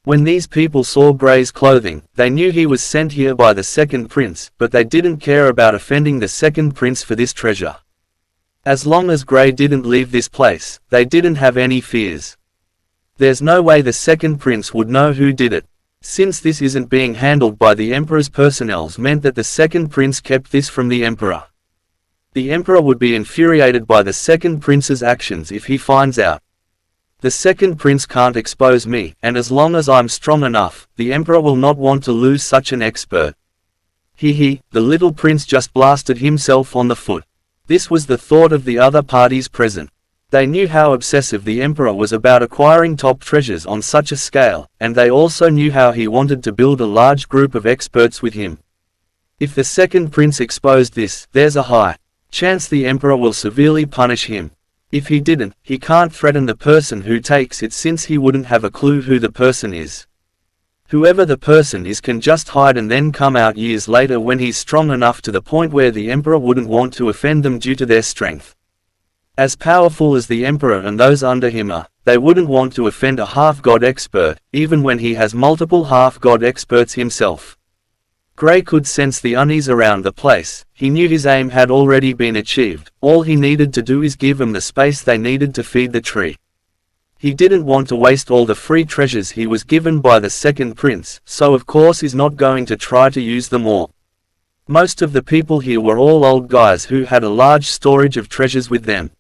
When these people saw Gray's clothing, they knew he was sent here by the second prince, but they didn't care about offending the second prince for this treasure. As long as Gray didn't leave this place, they didn't have any fears. There's no way the second prince would know who did it. Since this isn't being handled by the Emperor's personnel meant that the second prince kept this from the Emperor. The Emperor would be infuriated by the second prince's actions if he finds out. The second prince can't expose me, and as long as I'm strong enough, the Emperor will not want to lose such an expert. The little prince just blasted himself on the foot. This was the thought of the other parties present. They knew how obsessive the Emperor was about acquiring top treasures on such a scale, and they also knew how he wanted to build a large group of experts with him. If the second prince exposed this, there's a high chance the Emperor will severely punish him. If he didn't, he can't threaten the person who takes it since he wouldn't have a clue who the person is. Whoever the person is can just hide and then come out years later when he's strong enough to the point where the Emperor wouldn't want to offend them due to their strength. As powerful as the Emperor and those under him are, they wouldn't want to offend a half-god expert, even when he has multiple half-god experts himself. Gray could sense the unease around the place. He knew his aim had already been achieved. All he needed to do is give them the space they needed to feed the tree. He didn't want to waste all the free treasures he was given by the second prince, so of course he's not going to try to use them all. Most of the people here were all old guys who had a large storage of treasures with them.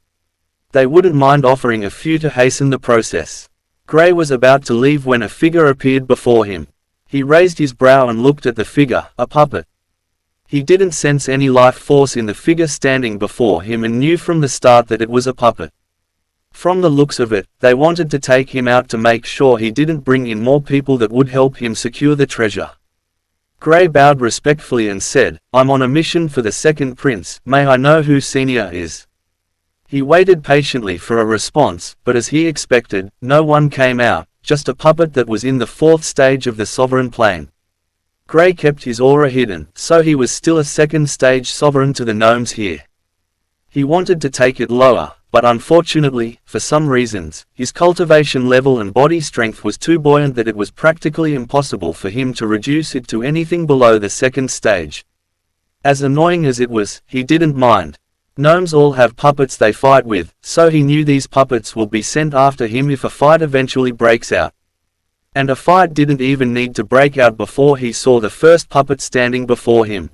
They wouldn't mind offering a few to hasten the process. Gray was about to leave when a figure appeared before him. He raised his brow and looked at the figure, a puppet. He didn't sense any life force in the figure standing before him and knew from the start that it was a puppet. From the looks of it, they wanted to take him out to make sure he didn't bring in more people that would help him secure the treasure. Gray bowed respectfully and said, "I'm on a mission for the second prince, may I know who Senior is?" He waited patiently for a response, but as he expected, no one came out, just a puppet that was in the fourth stage of the sovereign plane. Gray kept his aura hidden, so he was still a second stage sovereign to the gnomes here. He wanted to take it lower, but unfortunately, for some reasons, his cultivation level and body strength was too buoyant that it was practically impossible for him to reduce it to anything below the second stage. As annoying as it was, he didn't mind. Gnomes all have puppets they fight with, so he knew these puppets will be sent after him if a fight eventually breaks out. And a fight didn't even need to break out before he saw the first puppet standing before him.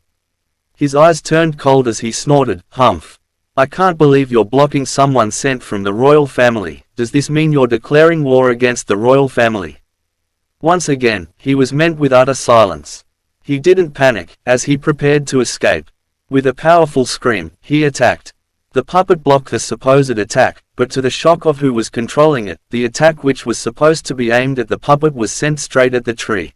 His eyes turned cold as he snorted, "Humph. I can't believe you're blocking someone sent from the royal family. Does this mean you're declaring war against the royal family?" Once again, he was met with utter silence. He didn't panic, as he prepared to escape. With a powerful scream, he attacked. The puppet blocked the supposed attack, but to the shock of who was controlling it, the attack which was supposed to be aimed at the puppet was sent straight at the tree.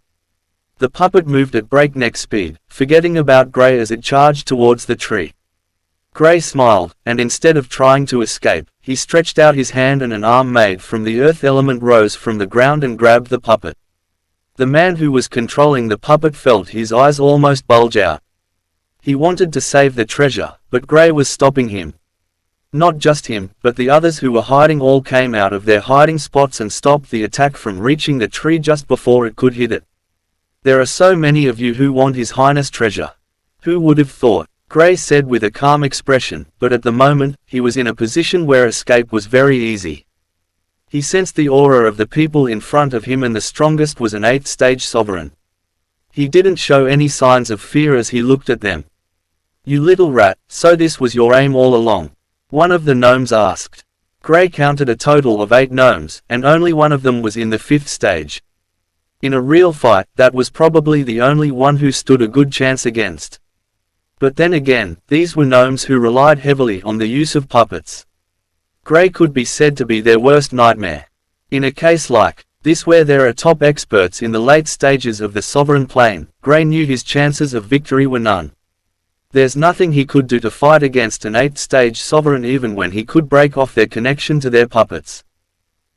The puppet moved at breakneck speed, forgetting about Gray as it charged towards the tree. Gray smiled, and instead of trying to escape, he stretched out his hand and an arm made from the earth element rose from the ground and grabbed the puppet. The man who was controlling the puppet felt his eyes almost bulge out. He wanted to save the treasure, but Gray was stopping him. Not just him, but the others who were hiding all came out of their hiding spots and stopped the attack from reaching the tree just before it could hit it. There are so many of you who want His Highness' treasure. Who would have thought? Gray said with a calm expression, but at the moment, he was in a position where escape was very easy. He sensed the aura of the people in front of him, and the strongest was an 8th stage sovereign. He didn't show any signs of fear as he looked at them. "You little rat, so this was your aim all along?" one of the gnomes asked. Gray counted a total of 8 gnomes, and only one of them was in the 5th stage. In a real fight, that was probably the only one who stood a good chance against. But then again, these were gnomes who relied heavily on the use of puppets. Gray could be said to be their worst nightmare. In a case like this where there are top experts in the late stages of the sovereign plane, Gray knew his chances of victory were none. There's nothing he could do to fight against an 8th stage sovereign even when he could break off their connection to their puppets.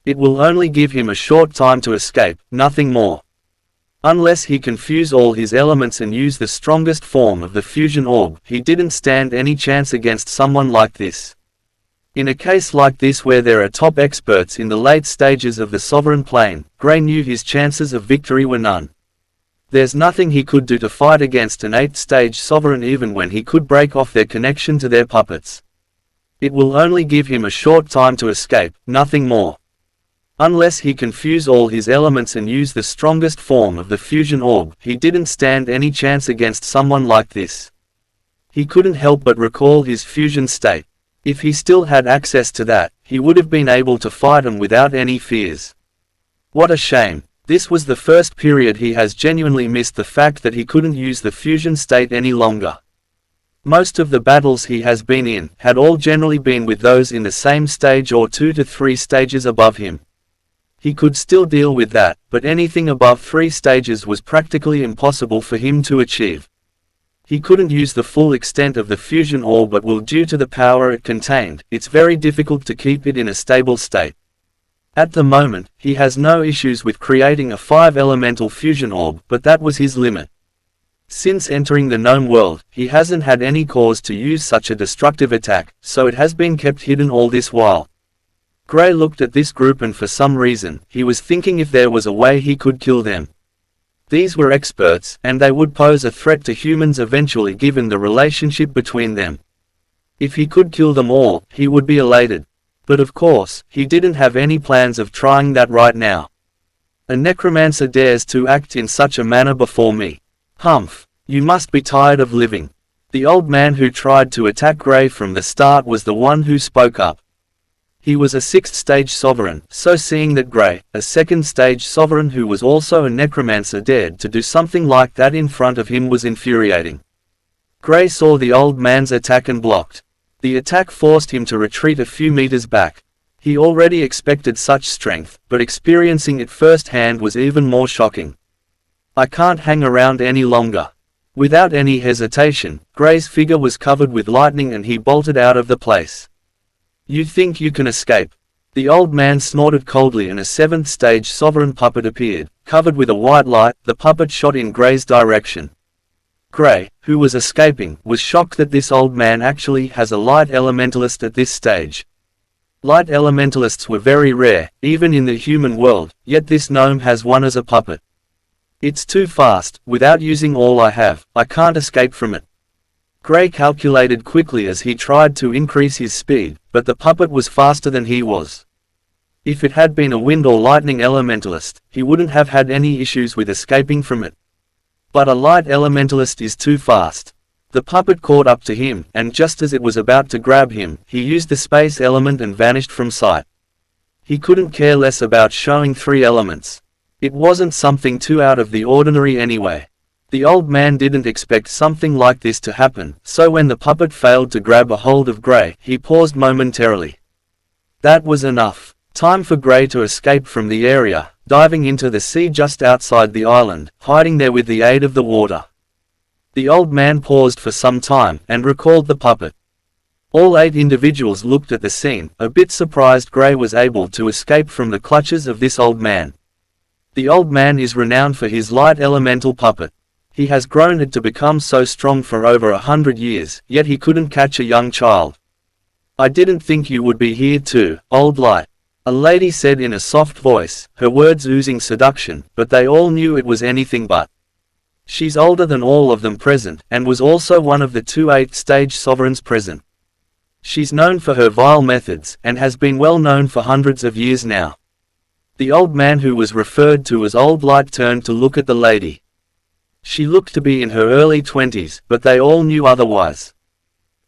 It will only give him a short time to escape, nothing more. Unless he can fuse all his elements and use the strongest form of the fusion orb, he didn't stand any chance against someone like this. In a case like this where there are top experts in the late stages of the sovereign plane, Gray knew his chances of victory were none. There's nothing he could do to fight against an 8th stage sovereign even when he could break off their connection to their puppets. It will only give him a short time to escape, nothing more. Unless he can fuse all his elements and use the strongest form of the fusion orb, he didn't stand any chance against someone like this. He couldn't help but recall his fusion state. If he still had access to that, he would have been able to fight him without any fears. What a shame. This was the first period he has genuinely missed the fact that he couldn't use the fusion state any longer. Most of the battles he has been in had all generally been with those in the same stage or 2 to 3 stages above him. He could still deal with that, but anything above 3 stages was practically impossible for him to achieve. He couldn't use the full extent of the fusion orb, but due to the power it contained, it's very difficult to keep it in a stable state. At the moment, he has no issues with creating a 5-elemental fusion orb, but that was his limit. Since entering the gnome world, he hasn't had any cause to use such a destructive attack, so it has been kept hidden all this while. Gray looked at this group and for some reason, he was thinking if there was a way he could kill them. These were experts, and they would pose a threat to humans eventually given the relationship between them. If he could kill them all, he would be elated. But of course, he didn't have any plans of trying that right now. A necromancer dares to act in such a manner before me. Humph! You must be tired of living. The old man who tried to attack Gray from the start was the one who spoke up. He was a 6th stage sovereign, so seeing that Gray, a 2nd stage sovereign who was also a necromancer, dared to do something like that in front of him was infuriating. Gray saw the old man's attack and blocked. The attack forced him to retreat a few meters back. He already expected such strength, but experiencing it firsthand was even more shocking. I can't hang around any longer. Without any hesitation, Gray's figure was covered with lightning and he bolted out of the place. You think you can escape? The old man snorted coldly and a 7th stage sovereign puppet appeared, covered with a white light. The puppet shot in Gray's direction. Gray, who was escaping, was shocked that this old man actually has a light elementalist at this stage. Light elementalists were very rare, even in the human world, yet this gnome has one as a puppet. It's too fast. Without using all I have, I can't escape from it. Gray calculated quickly as he tried to increase his speed, but the puppet was faster than he was. If it had been a wind or lightning elementalist, he wouldn't have had any issues with escaping from it. But a light elementalist is too fast. The puppet caught up to him, and just as it was about to grab him, he used the space element and vanished from sight. He couldn't care less about showing 3 elements. It wasn't something too out of the ordinary anyway. The old man didn't expect something like this to happen, so when the puppet failed to grab a hold of Gray, he paused momentarily. That was enough. Time for Gray to escape from the area. diving into the sea just outside the island, hiding there with the aid of the water. The old man paused for some time, and recalled the puppet. All 8 individuals looked at the scene, a bit surprised Gray was able to escape from the clutches of this old man. The old man is renowned for his light elemental puppet. He has grown it to become so strong for over 100 years, yet he couldn't catch a young child. "I didn't think you would be here too, old light," a lady said in a soft voice, her words oozing seduction, but they all knew it was anything but. She's older than all of them present, and was also one of the 2 8-stage sovereigns present. She's known for her vile methods, and has been well known for hundreds of years now. The old man who was referred to as Old Light turned to look at the lady. She looked to be in her early 20s, but they all knew otherwise.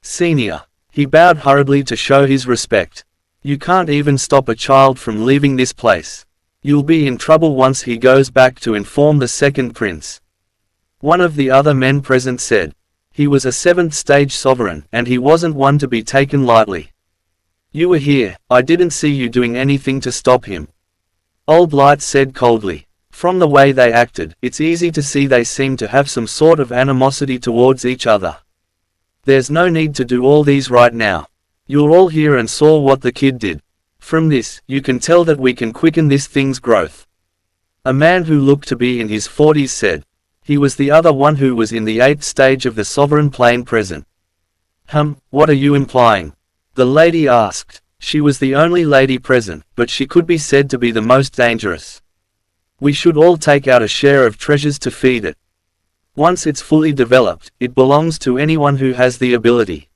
"Senior." He bowed hurriedly to show his respect. "You can't even stop a child from leaving this place. You'll be in trouble once he goes back to inform the second prince," one of the other men present said. He was a 7th-stage sovereign, and he wasn't one to be taken lightly. "You were here, I didn't see you doing anything to stop him," Old Light said coldly. "From the way they acted, it's easy to see they seem to have some sort of animosity towards each other. There's no need to do all these right now. You're all here and saw what the kid did. From this, you can tell that we can quicken this thing's growth," a man who looked to be in his 40s said. He was the other one who was in the 8th stage of the sovereign plane present. What are you implying?" the lady asked. She was the only lady present, but she could be said to be the most dangerous. "We should all take out a share of treasures to feed it. Once it's fully developed, it belongs to anyone who has the ability,"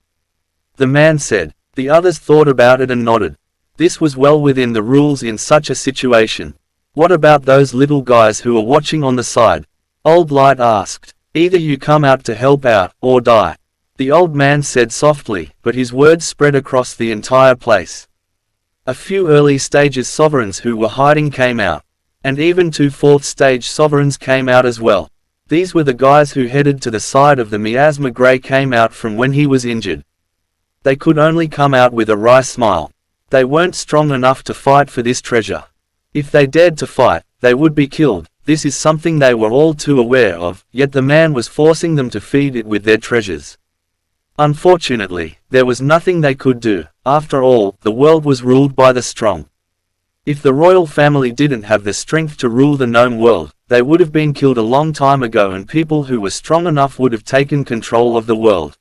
the man said. The others thought about it and nodded. This was well within the rules in such a situation. "What about those little guys who are watching on the side?" Old Light asked. "Either you come out to help out, or die," the old man said softly, but his words spread across the entire place. A few early stages sovereigns who were hiding came out. And even 2 4th-stage sovereigns came out as well. These were the guys who headed to the side of the miasma Gray came out from when he was injured. They could only come out with a wry smile. They weren't strong enough to fight for this treasure. If they dared to fight, they would be killed. This is something they were all too aware of, yet the man was forcing them to feed it with their treasures. Unfortunately, there was nothing they could do. After all, the world was ruled by the strong. If the royal family didn't have the strength to rule the gnome world, they would have been killed a long time ago, and people who were strong enough would have taken control of the world.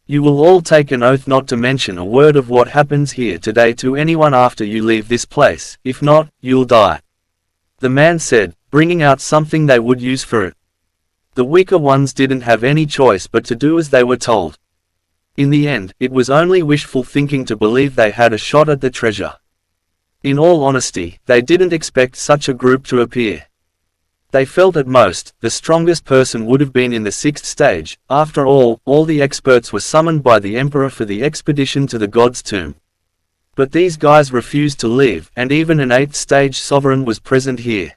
"You will all take an oath not to mention a word of what happens here today to anyone after you leave this place, if not, you'll die," the man said, bringing out something they would use for it. The weaker ones didn't have any choice but to do as they were told. In the end, it was only wishful thinking to believe they had a shot at the treasure. In all honesty, they didn't expect such a group to appear. They felt at most, the strongest person would have been in the 6th stage. After all the experts were summoned by the Emperor for the expedition to the God's Tomb. But these guys refused to leave, and even an 8th stage sovereign was present here.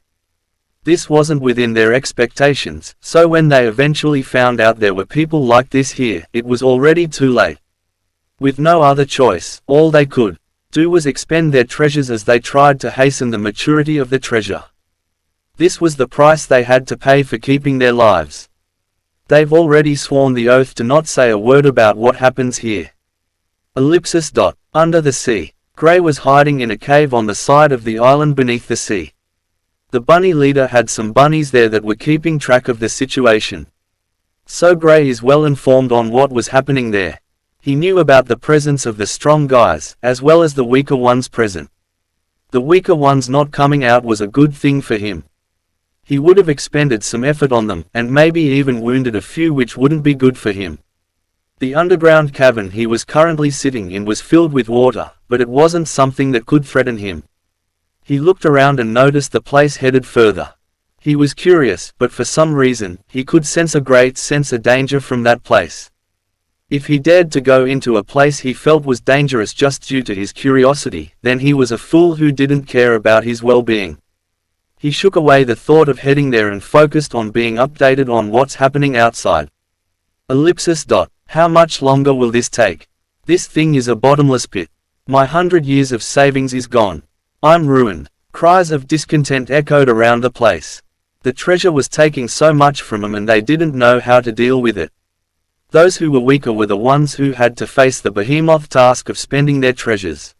This wasn't within their expectations, so when they eventually found out there were people like this here, it was already too late. With no other choice, all they could do was expend their treasures as they tried to hasten the maturity of the treasure. This was the price they had to pay for keeping their lives. They've already sworn the oath to not say a word about what happens here. Ellipsis. Under the sea. Gray was hiding in a cave on the side of the island beneath the sea. The bunny leader had some bunnies there that were keeping track of the situation. So Gray is well informed on what was happening there. He knew about the presence of the strong guys, as well as the weaker ones present. The weaker ones not coming out was a good thing for him. He would have expended some effort on them, and maybe even wounded a few, which wouldn't be good for him. The underground cavern he was currently sitting in was filled with water, but it wasn't something that could threaten him. He looked around and noticed the place headed further. He was curious, but for some reason, he could sense a great sense of danger from that place. If he dared to go into a place he felt was dangerous just due to his curiosity, then he was a fool who didn't care about his well-being. He shook away the thought of heading there and focused on being updated on what's happening outside. Ellipsis. How much longer will this take? This thing is a bottomless pit. My 100 years of savings is gone. I'm ruined. Cries of discontent echoed around the place. The treasure was taking so much from them and they didn't know how to deal with it. Those who were weaker were the ones who had to face the behemoth task of spending their treasures.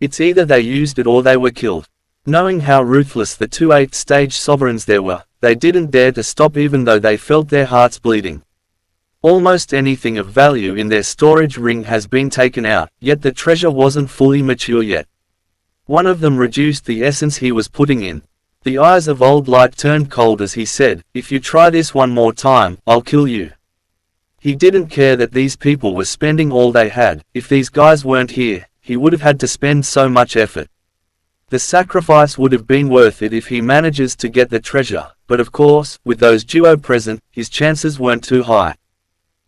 It's either they used it or they were killed. Knowing how ruthless the two 8th-stage sovereigns there were, they didn't dare to stop even though they felt their hearts bleeding. Almost anything of value in their storage ring has been taken out, yet the treasure wasn't fully mature yet. One of them reduced the essence he was putting in. The eyes of Old Light turned cold as he said, "If you try this one more time, I'll kill you." He didn't care that these people were spending all they had. If these guys weren't here, he would have had to spend so much effort. The sacrifice would have been worth it if he manages to get the treasure, but of course, with those duo present, his chances weren't too high.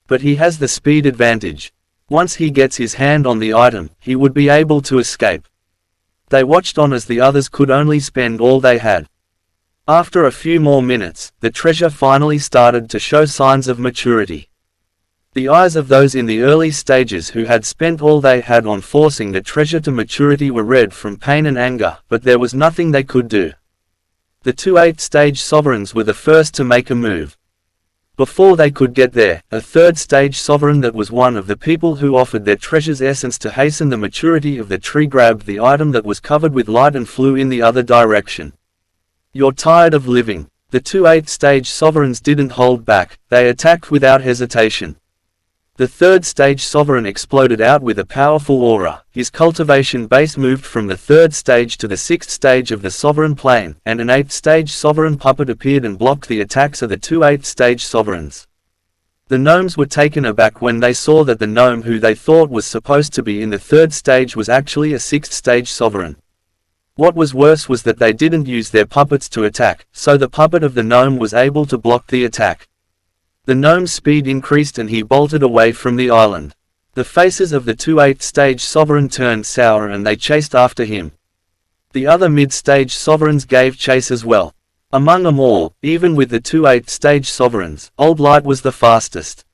But he has the speed advantage. Once he gets his hand on the item, he would be able to escape. They watched on as the others could only spend all they had. After a few more minutes, the treasure finally started to show signs of maturity. The eyes of those in the early stages who had spent all they had on forcing the treasure to maturity were red from pain and anger, but there was nothing they could do. The two 8th-stage sovereigns were the first to make a move. Before they could get there, a 3rd-stage sovereign that was one of the people who offered their treasure's essence to hasten the maturity of the tree grabbed the item that was covered with light and flew in the other direction. "You're tired of living." The two 8th-stage sovereigns didn't hold back, they attacked without hesitation. The 3rd-stage sovereign exploded out with a powerful aura. His cultivation base moved from the 3rd stage to the 6th stage of the sovereign plane, and an 8th-stage sovereign puppet appeared and blocked the attacks of the two 8th-stage sovereigns. The gnomes were taken aback when they saw that the gnome who they thought was supposed to be in the 3rd stage was actually a 6th-stage sovereign. What was worse was that they didn't use their puppets to attack, so the puppet of the gnome was able to block the attack. The gnome's speed increased and he bolted away from the island. The faces of the two 8th-stage sovereign turned sour and they chased after him. The other mid-stage sovereigns gave chase as well. Among them all, even with the two 8th-stage sovereigns, Old Light was the fastest.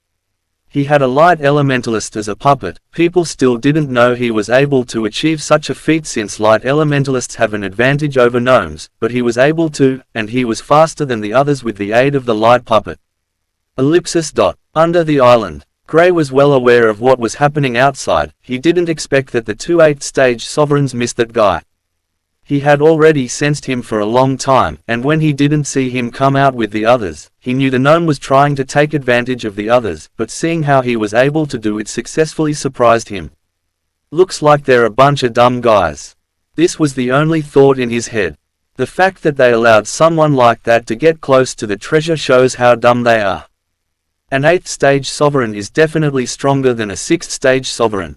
He had a light elementalist as a puppet. People still didn't know he was able to achieve such a feat since light elementalists have an advantage over gnomes, but he was able to, and he was faster than the others with the aid of the light puppet. Under the island. Grey was well aware of what was happening outside. He didn't expect that the two 8th-stage sovereigns missed that guy. He had already sensed him for a long time, and when he didn't see him come out with the others, he knew the gnome was trying to take advantage of the others, but seeing how he was able to do it successfully surprised him. "Looks like they're a bunch of dumb guys." This was the only thought in his head. The fact that they allowed someone like that to get close to the treasure shows how dumb they are. An 8th-stage sovereign is definitely stronger than a 6th-stage sovereign.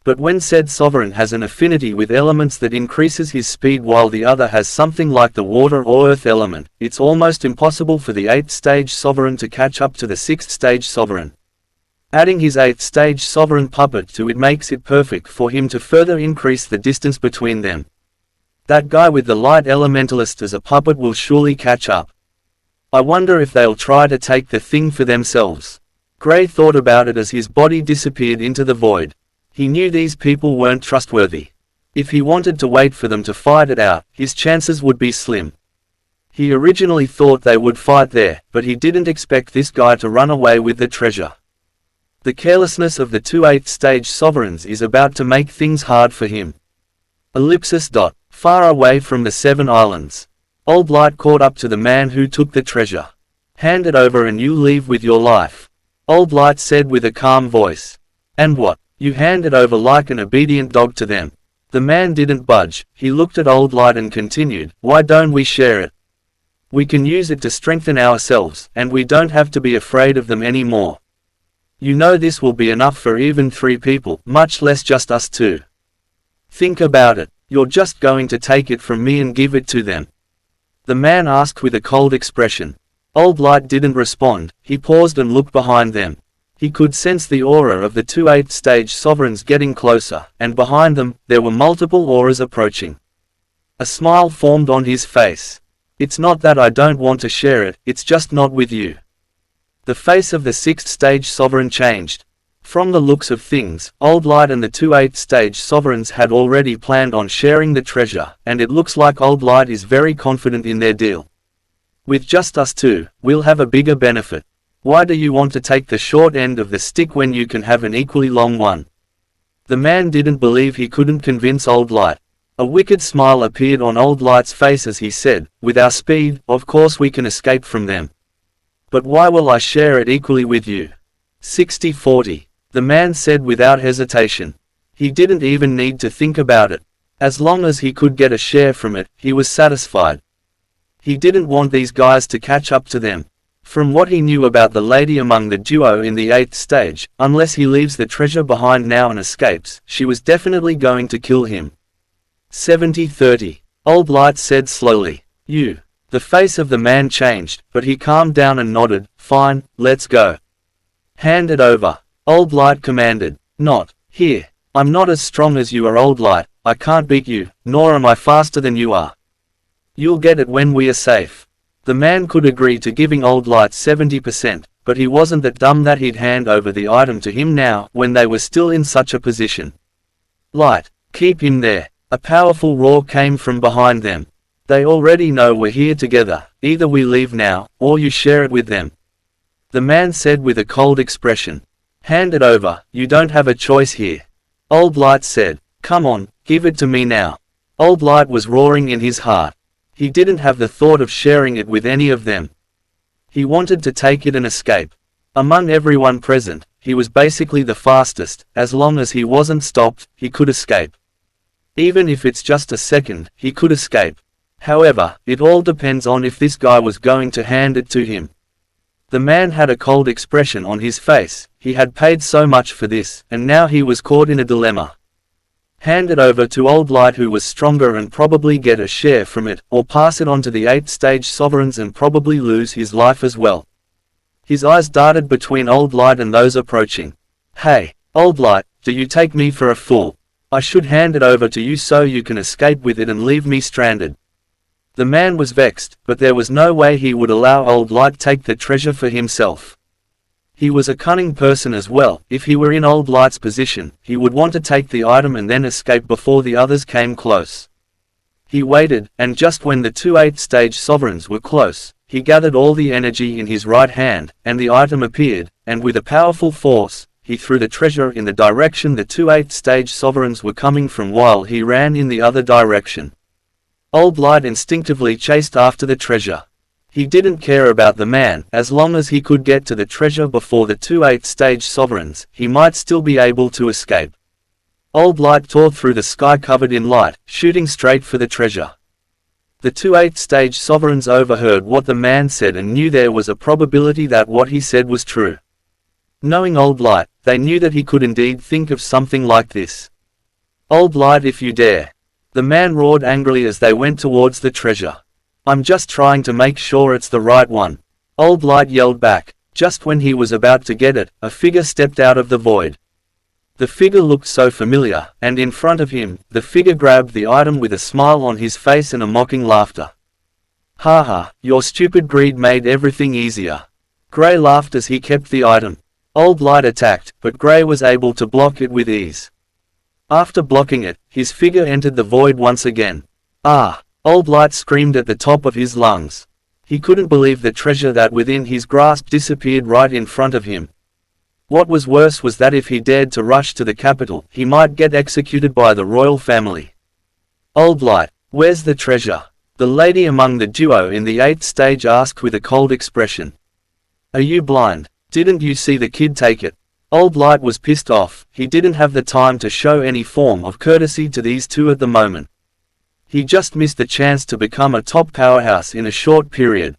But when said sovereign has an affinity with elements that increases his speed while the other has something like the water or earth element, it's almost impossible for the 8th-stage sovereign to catch up to the 6th-stage sovereign. Adding his 8th-stage sovereign puppet to it makes it perfect for him to further increase the distance between them. That guy with the light elementalist as a puppet will surely catch up. I wonder if they'll try to take the thing for themselves. Grey thought about it as his body disappeared into the void. He knew these people weren't trustworthy. If he wanted to wait for them to fight it out, his chances would be slim. He originally thought they would fight there, but he didn't expect this guy to run away with the treasure. The carelessness of the two 8th-stage sovereigns is about to make things hard for him. Far away from the 7 islands. Old Light caught up to the man who took the treasure. "Hand it over and you leave with your life," Old Light said with a calm voice. "And what? You hand it over like an obedient dog to them?" The man didn't budge. He looked at Old Light and continued, "Why don't we share it? We can use it to strengthen ourselves, and we don't have to be afraid of them anymore. You know this will be enough for even 3 people, much less just us 2. Think about it. You're just going to take it from me and give it to them?" The man asked with a cold expression. Old Light didn't respond. He paused and looked behind them. He could sense the aura of the two 8th-stage sovereigns getting closer, and behind them, there were multiple auras approaching. A smile formed on his face. "It's not that I don't want to share it, it's just not with you." The face of the 6th-stage sovereign changed. From the looks of things, Old Light and the two 8th-stage sovereigns had already planned on sharing the treasure, and it looks like Old Light is very confident in their deal. With just us two, we'll have a bigger benefit. Why do you want to take the short end of the stick when you can have an equally long one? The man didn't believe he couldn't convince Old Light. A wicked smile appeared on Old Light's face as he said, with our speed, of course we can escape from them. But why will I share it equally with you? 60-40. The man said without hesitation. He didn't even need to think about it. As long as he could get a share from it, he was satisfied. He didn't want these guys to catch up to them. From what he knew about the lady among the duo in the 8th stage, unless he leaves the treasure behind now and escapes, she was definitely going to kill him. 70-30. Old Light said slowly. You. The face of the man changed, but he calmed down and nodded. Fine, let's go. Hand it over. Old Light commanded. Not. Here. I'm not as strong as you are, Old Light. I can't beat you, nor am I faster than you are. You'll get it when we are safe. The man could agree to giving Old Light 70%, but he wasn't that dumb that he'd hand over the item to him now, when they were still in such a position. Light. Keep him there. A powerful roar came from behind them. They already know we're here together. Either we leave now, or you share it with them. The man said with a cold expression. Hand it over, you don't have a choice here. Old Light said. Come on, give it to me now. Old Light was roaring in his heart. He didn't have the thought of sharing it with any of them. He wanted to take it and escape. Among everyone present, he was basically the fastest. As long as he wasn't stopped, he could escape. Even if it's just a second, he could escape. However, it all depends on if this guy was going to hand it to him. The man had a cold expression on his face. He had paid so much for this, and now he was caught in a dilemma. Hand it over to Old Light, who was stronger and probably get a share from it, or pass it on to the 8th-stage sovereigns and probably lose his life as well. His eyes darted between Old Light and those approaching. Hey, Old Light, do you take me for a fool? I should hand it over to you so you can escape with it and leave me stranded. The man was vexed, but there was no way he would allow Old Light take the treasure for himself. He was a cunning person as well. If he were in Old Light's position, he would want to take the item and then escape before the others came close. He waited, and just when the two 8th-stage sovereigns were close, he gathered all the energy in his right hand, and the item appeared, and with a powerful force, he threw the treasure in the direction the two 8th-stage sovereigns were coming from while he ran in the other direction. Old Light instinctively chased after the treasure. He didn't care about the man. As long as he could get to the treasure before the two 8th-stage sovereigns, he might still be able to escape. Old Light tore through the sky covered in light, shooting straight for the treasure. The two 8th-stage sovereigns overheard what the man said and knew there was a probability that what he said was true. Knowing Old Light, they knew that he could indeed think of something like this. Old Light, if you dare. The man roared angrily as they went towards the treasure. I'm just trying to make sure it's the right one. Old Light yelled back. Just when he was about to get it, a figure stepped out of the void. The figure looked so familiar, and in front of him, the figure grabbed the item with a smile on his face and a mocking laughter. Haha, your stupid greed made everything easier. Grey laughed as he kept the item. Old Light attacked, but Grey was able to block it with ease. After blocking it, his figure entered the void once again. Ah! Old Light screamed at the top of his lungs. He couldn't believe the treasure that within his grasp disappeared right in front of him. What was worse was that if he dared to rush to the capital, he might get executed by the royal family. Old Light, where's the treasure? The lady among the duo in the 8th stage asked with a cold expression. Are you blind? Didn't you see the kid take it? Old Light was pissed off. He didn't have the time to show any form of courtesy to these two at the moment. He just missed the chance to become a top powerhouse in a short period.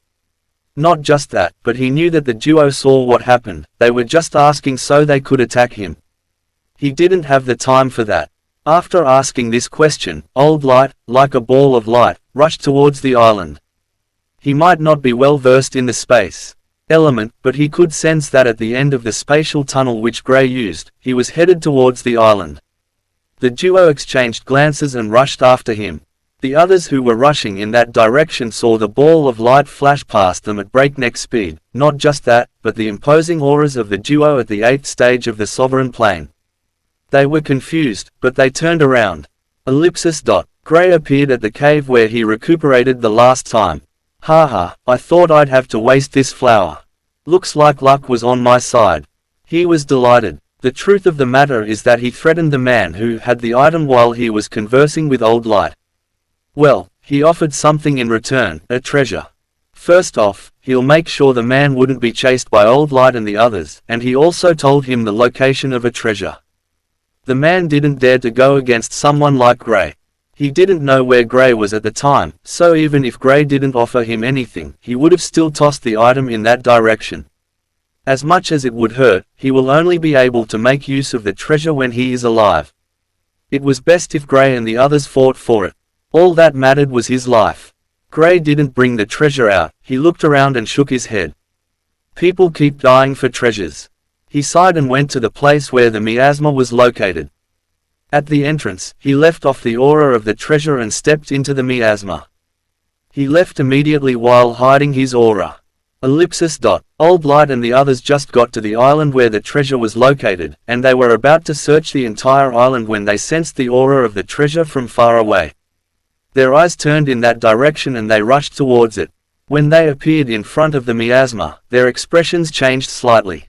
Not just that, but he knew that the duo saw what happened. They were just asking so they could attack him. He didn't have the time for that. After asking this question, Old Light, like a ball of light, rushed towards the island. He might not be well versed in the space element, but he could sense that at the end of the spatial tunnel which Grey used, he was headed towards the island. The duo exchanged glances and rushed after him. The others who were rushing in that direction saw the ball of light flash past them at breakneck speed. Not just that, but the imposing auras of the duo at the 8th stage of the sovereign plane. They were confused, but they turned around. Ellipsis. Gray appeared at the cave where he recuperated the last time. Haha, I thought I'd have to waste this flower. Looks like luck was on my side. He was delighted. The truth of the matter is that he threatened the man who had the item while he was conversing with Old Light. Well, he offered something in return, a treasure. First off, he'll make sure the man wouldn't be chased by Old Light and the others, and he also told him the location of a treasure. The man didn't dare to go against someone like Gray. He didn't know where Gray was at the time, so even if Gray didn't offer him anything, he would have still tossed the item in that direction. As much as it would hurt, he will only be able to make use of the treasure when he is alive. It was best if Gray and the others fought for it. All that mattered was his life. Gray didn't bring the treasure out. He looked around and shook his head. People keep dying for treasures. He sighed and went to the place where the miasma was located. At the entrance, he left off the aura of the treasure and stepped into the miasma. He left immediately while hiding his aura. Ellipsis. Old Light and the others just got to the island where the treasure was located, and they were about to search the entire island when they sensed the aura of the treasure from far away. Their eyes turned in that direction and they rushed towards it. When they appeared in front of the miasma, their expressions changed slightly.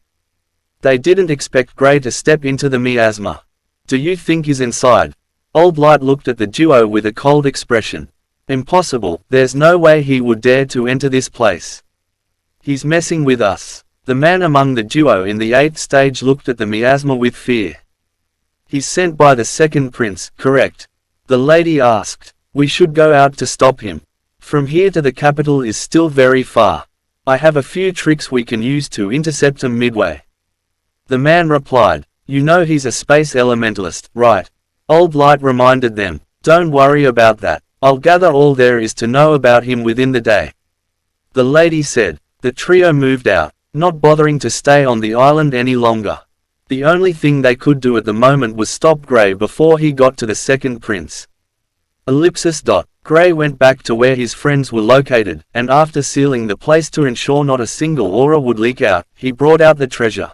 They didn't expect Gray to step into the miasma. Do you think he's inside? Old Light looked at the duo with a cold expression. Impossible, there's no way he would dare to enter this place. He's messing with us. The man among the duo in the 8th stage looked at the miasma with fear. He's sent by the second prince, correct? The lady asked. We should go out to stop him. From here to the capital is still very far. I have a few tricks we can use to intercept him midway. The man replied. You know he's a space elementalist, right? Old Light reminded them. Don't worry about that. I'll gather all there is to know about him within the day. The lady said. The trio moved out, not bothering to stay on the island any longer. The only thing they could do at the moment was stop Gray before he got to the second prince. Ellipsis. Gray went back to where his friends were located, and after sealing the place to ensure not a single aura would leak out, he brought out the treasure.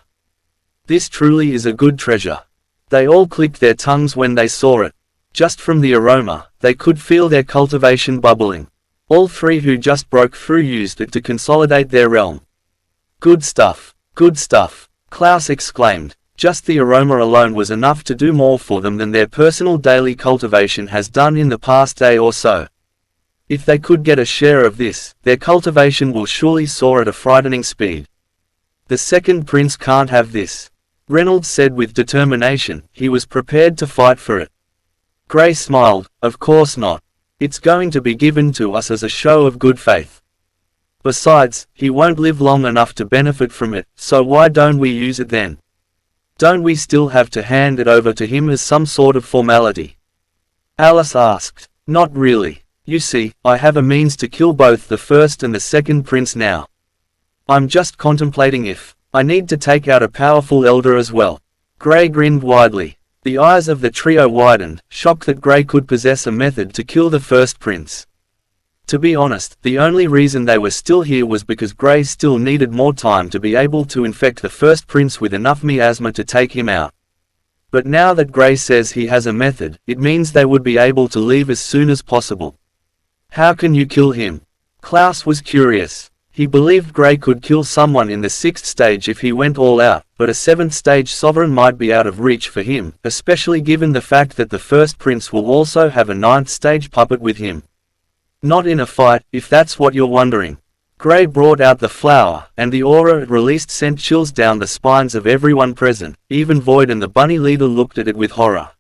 This truly is a good treasure. They all clicked their tongues when they saw it. Just from the aroma, they could feel their cultivation bubbling. All three who just broke through used it to consolidate their realm. Good stuff, good stuff, Klaus exclaimed. Just the aroma alone was enough to do more for them than their personal daily cultivation has done in the past day or so. If they could get a share of this, their cultivation will surely soar at a frightening speed. The second prince can't have this, Reynolds said with determination. He was prepared to fight for it. Gray smiled. Of course not. It's going to be given to us as a show of good faith. Besides, he won't live long enough to benefit from it, so why don't we use it then? Don't we still have to hand it over to him as some sort of formality? Alice asked. Not really. You see, I have a means to kill both the first and the second prince now. I'm just contemplating if I need to take out a powerful elder as well. Gray grinned widely. The eyes of the trio widened, shocked that Gray could possess a method to kill the first prince. To be honest, the only reason they were still here was because Gray still needed more time to be able to infect the first prince with enough miasma to take him out. But now that Gray says he has a method, it means they would be able to leave as soon as possible. How can you kill him? Klaus was curious. He believed Gray could kill someone in the 6th stage if he went all out, but a 7th stage sovereign might be out of reach for him, especially given the fact that the first prince will also have a 9th stage puppet with him. Not in a fight, if that's what you're wondering. Gray brought out the flower, and the aura it released sent chills down the spines of everyone present. Even Void and the bunny leader looked at it with horror.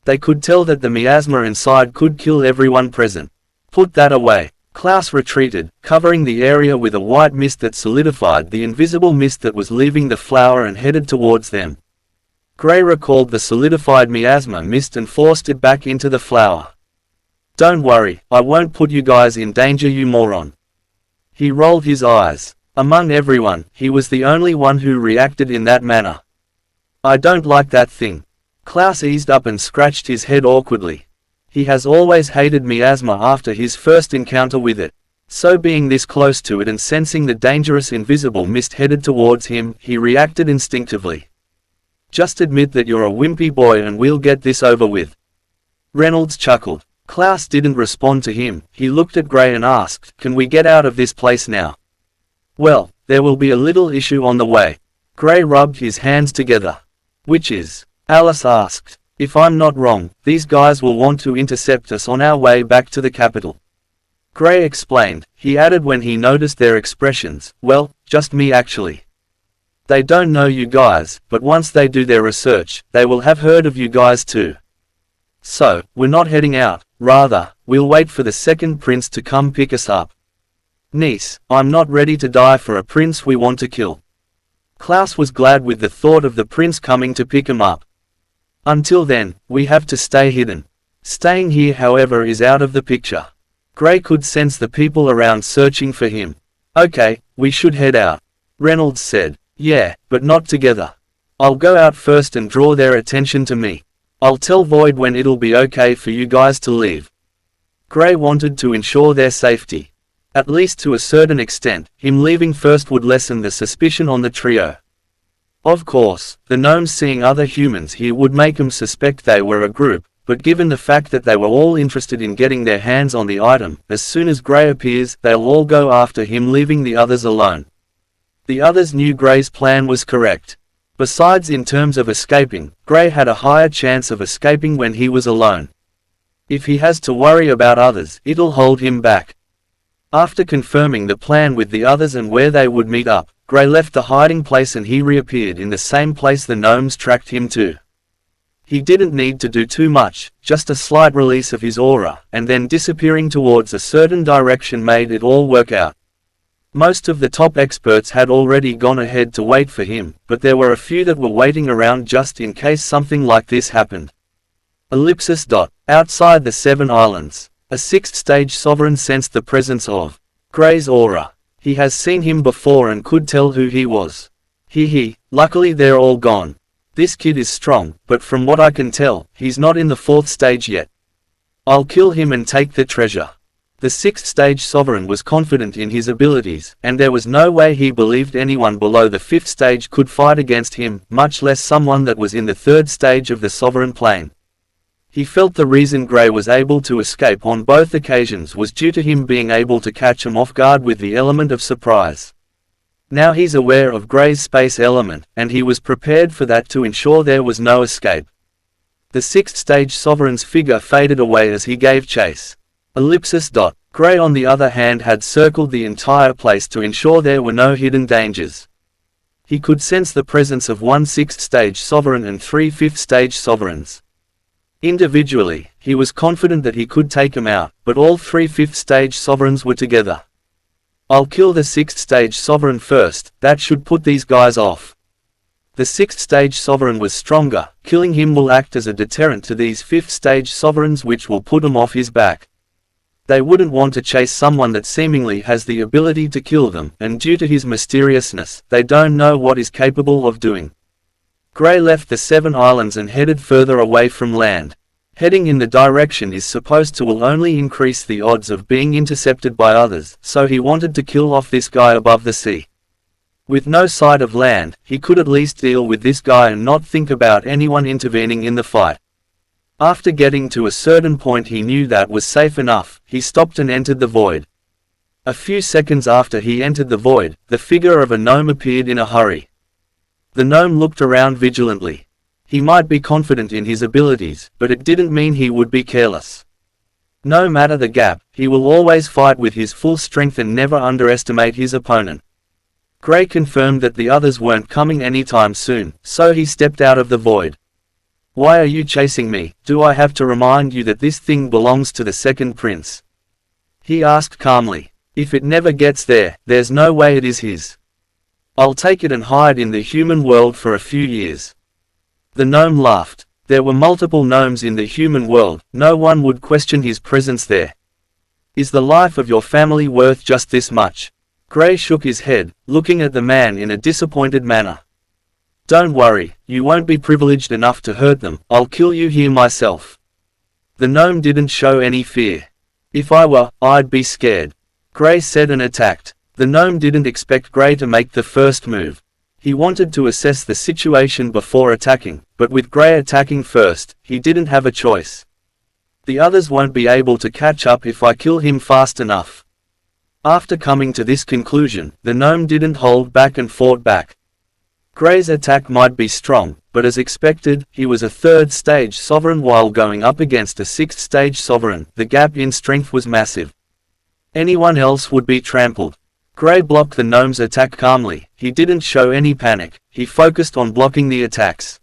They could tell that the miasma inside could kill everyone present. Put that away. Klaus retreated, covering the area with a white mist that solidified the invisible mist that was leaving the flower and headed towards them. Gray recalled the solidified miasma mist and forced it back into the flower. Don't worry, I won't put you guys in danger, you moron. He rolled his eyes. Among everyone, he was the only one who reacted in that manner. I don't like that thing. Klaus eased up and scratched his head awkwardly. He has always hated miasma after his first encounter with it. So being this close to it and sensing the dangerous invisible mist headed towards him, he reacted instinctively. Just admit that you're a wimpy boy and we'll get this over with. Reynolds chuckled. Klaus didn't respond to him. He looked at Gray and asked, "Can we get out of this place now?" "Well, there will be a little issue on the way." Gray rubbed his hands together. "Which is?" Alice asked. "If I'm not wrong, these guys will want to intercept us on our way back to the capital." Gray explained. He added when he noticed their expressions, "Well, just me actually. They don't know you guys, but once they do their research, they will have heard of you guys too. So, we're not heading out, rather, we'll wait for the second prince to come pick us up. Niece, I'm not ready to die for a prince we want to kill." Klaus was glad with the thought of the prince coming to pick him up. "Until then, we have to stay hidden. Staying here however is out of the picture." Gray could sense the people around searching for him. "Okay, we should head out," Reynolds said. "Yeah, but not together. I'll go out first and draw their attention to me. I'll tell Void when it'll be okay for you guys to leave." Gray wanted to ensure their safety. At least to a certain extent, him leaving first would lessen the suspicion on the trio. Of course, the gnomes seeing other humans here would make them suspect they were a group, but given the fact that they were all interested in getting their hands on the item, as soon as Gray appears, they'll all go after him, leaving the others alone. The others knew Gray's plan was correct. Besides, in terms of escaping, Gray had a higher chance of escaping when he was alone. If he has to worry about others, it'll hold him back. After confirming the plan with the others and where they would meet up, Gray left the hiding place and he reappeared in the same place the gnomes tracked him to. He didn't need to do too much, just a slight release of his aura, and then disappearing towards a certain direction made it all work out. Most of the top experts had already gone ahead to wait for him, but there were a few that were waiting around just in case something like this happened. Ellipsis. Outside the Seven Islands, a sixth-stage sovereign sensed the presence of Gray's aura. He has seen him before and could tell who he was. Luckily they're all gone. This kid is strong, but from what I can tell, he's not in the fourth stage yet. I'll kill him and take the treasure. The sixth-stage sovereign was confident in his abilities, and there was no way he believed anyone below the fifth stage could fight against him, much less someone that was in the third stage of the sovereign plane. He felt the reason Gray was able to escape on both occasions was due to him being able to catch him off guard with the element of surprise. Now he's aware of Gray's space element, and he was prepared for that to ensure there was no escape. The sixth-stage sovereign's figure faded away as he gave chase. Ellipsis. Gray on the other hand had circled the entire place to ensure there were no hidden dangers. He could sense the presence of one sixth-stage sovereign and three fifth-stage sovereigns. Individually, he was confident that he could take them out, but all three fifth-stage sovereigns were together. I'll kill the sixth-stage sovereign first, that should put these guys off. The sixth-stage sovereign was stronger, killing him will act as a deterrent to these fifth-stage sovereigns, which will put him off his back. They wouldn't want to chase someone that seemingly has the ability to kill them, and due to his mysteriousness, they don't know what he's capable of doing. Gray left the Seven Islands and headed further away from land. Heading in the direction is supposed to will only increase the odds of being intercepted by others, so he wanted to kill off this guy above the sea. With no sight of land, he could at least deal with this guy and not think about anyone intervening in the fight. After getting to a certain point he knew that was safe enough, he stopped and entered the void. A few seconds after he entered the void, the figure of a gnome appeared in a hurry. The gnome looked around vigilantly. He might be confident in his abilities, but it didn't mean he would be careless. No matter the gap, he will always fight with his full strength and never underestimate his opponent. Gray confirmed that the others weren't coming anytime soon, so he stepped out of the void. "Why are you chasing me? Do I have to remind you that this thing belongs to the second prince?" he asked calmly. "If it never gets there, there's no way it is his. I'll take it and hide in the human world for a few years." The gnome laughed. There were multiple gnomes in the human world, no one would question his presence there. "Is the life of your family worth just this much?" Gray shook his head, looking at the man in a disappointed manner. "Don't worry, you won't be privileged enough to hurt them, I'll kill you here myself." The gnome didn't show any fear. If I were, I'd be scared, Gray said and attacked. The gnome didn't expect Gray to make the first move. He wanted to assess the situation before attacking, but with Gray attacking first, he didn't have a choice. The others won't be able to catch up if I kill him fast enough. After coming to this conclusion, the gnome didn't hold back and fought back. Gray's attack might be strong, but as expected, he was a 3rd stage sovereign while going up against a 6th stage sovereign. The gap in strength was massive. Anyone else would be trampled. Gray blocked the gnome's attack calmly. He didn't show any panic. He focused on blocking the attacks.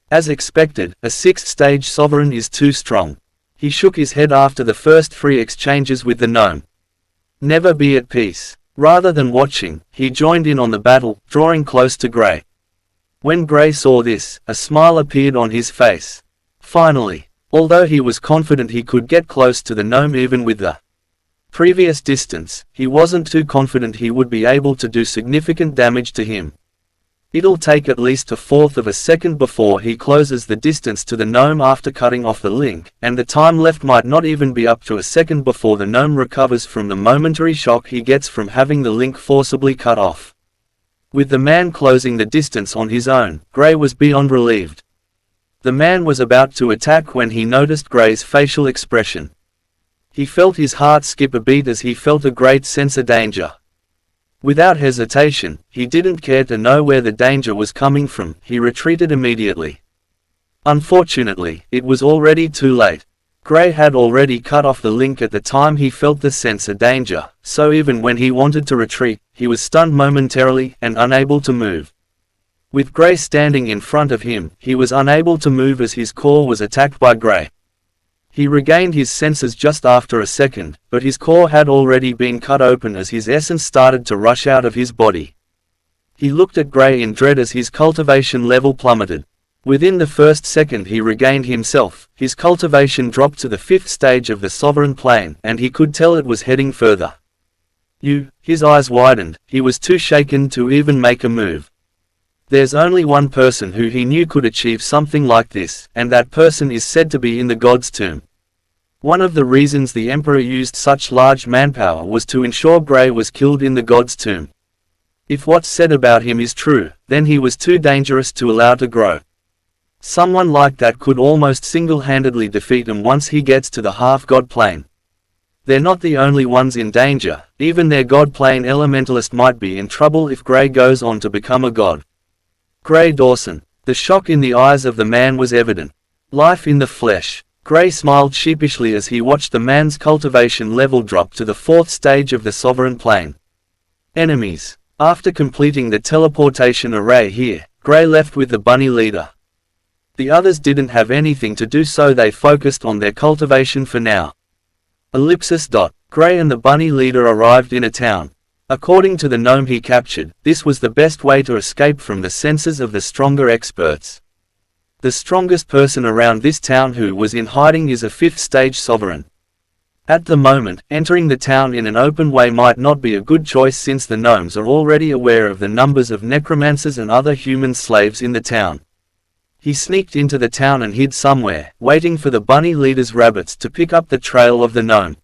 As expected, a 6th stage sovereign is too strong. He shook his head after the first 3 exchanges with the gnome. Never be at peace. Rather than watching, he joined in on the battle, drawing close to Gray. When Gray saw this, a smile appeared on his face. Finally. Although he was confident he could get close to the gnome even with the previous distance, he wasn't too confident he would be able to do significant damage to him. It'll take at least a 1/4 of a second before he closes the distance to the gnome after cutting off the link, and the time left might not even be up to a second before the gnome recovers from the momentary shock he gets from having the link forcibly cut off. With the man closing the distance on his own, Gray was beyond relieved. The man was about to attack when he noticed Gray's facial expression. He felt his heart skip a beat as he felt a great sense of danger. Without hesitation, he didn't care to know where the danger was coming from. He retreated immediately. Unfortunately, it was already too late. Gray had already cut off the link at the time he felt the sense of danger, so even when he wanted to retreat, he was stunned momentarily and unable to move. With Gray standing in front of him, he was unable to move as his core was attacked by Gray. He regained his senses just after a second, but his core had already been cut open as his essence started to rush out of his body. He looked at Gray in dread as his cultivation level plummeted. Within the first second he regained himself, his cultivation dropped to the 5th stage of the sovereign plane, and he could tell it was heading further. His eyes widened. He was too shaken to even make a move. There's only one person who he knew could achieve something like this, and that person is said to be in the God's tomb. One of the reasons the Emperor used such large manpower was to ensure Gray was killed in the God's tomb. If what's said about him is true, then he was too dangerous to allow to grow. Someone like that could almost single-handedly defeat him once he gets to the half-god plane. They're not the only ones in danger. Even their god plane elementalist might be in trouble if Gray goes on to become a god. Gray Dawson. The shock in the eyes of the man was evident. Life in the flesh. Gray smiled sheepishly as he watched the man's cultivation level drop to the 4th stage of the sovereign plane. Enemies. After completing the teleportation array here, Gray left with the bunny leader. The others didn't have anything to do, so they focused on their cultivation for now. Ellipsis. Gray and the bunny leader arrived in a town. According to the gnome he captured, this was the best way to escape from the senses of the stronger experts. The strongest person around this town who was in hiding is a 5th stage sovereign. At the moment, entering the town in an open way might not be a good choice since the gnomes are already aware of the numbers of necromancers and other human slaves in the town. He sneaked into the town and hid somewhere, waiting for the bunny leader's rabbits to pick up the trail of the gnome.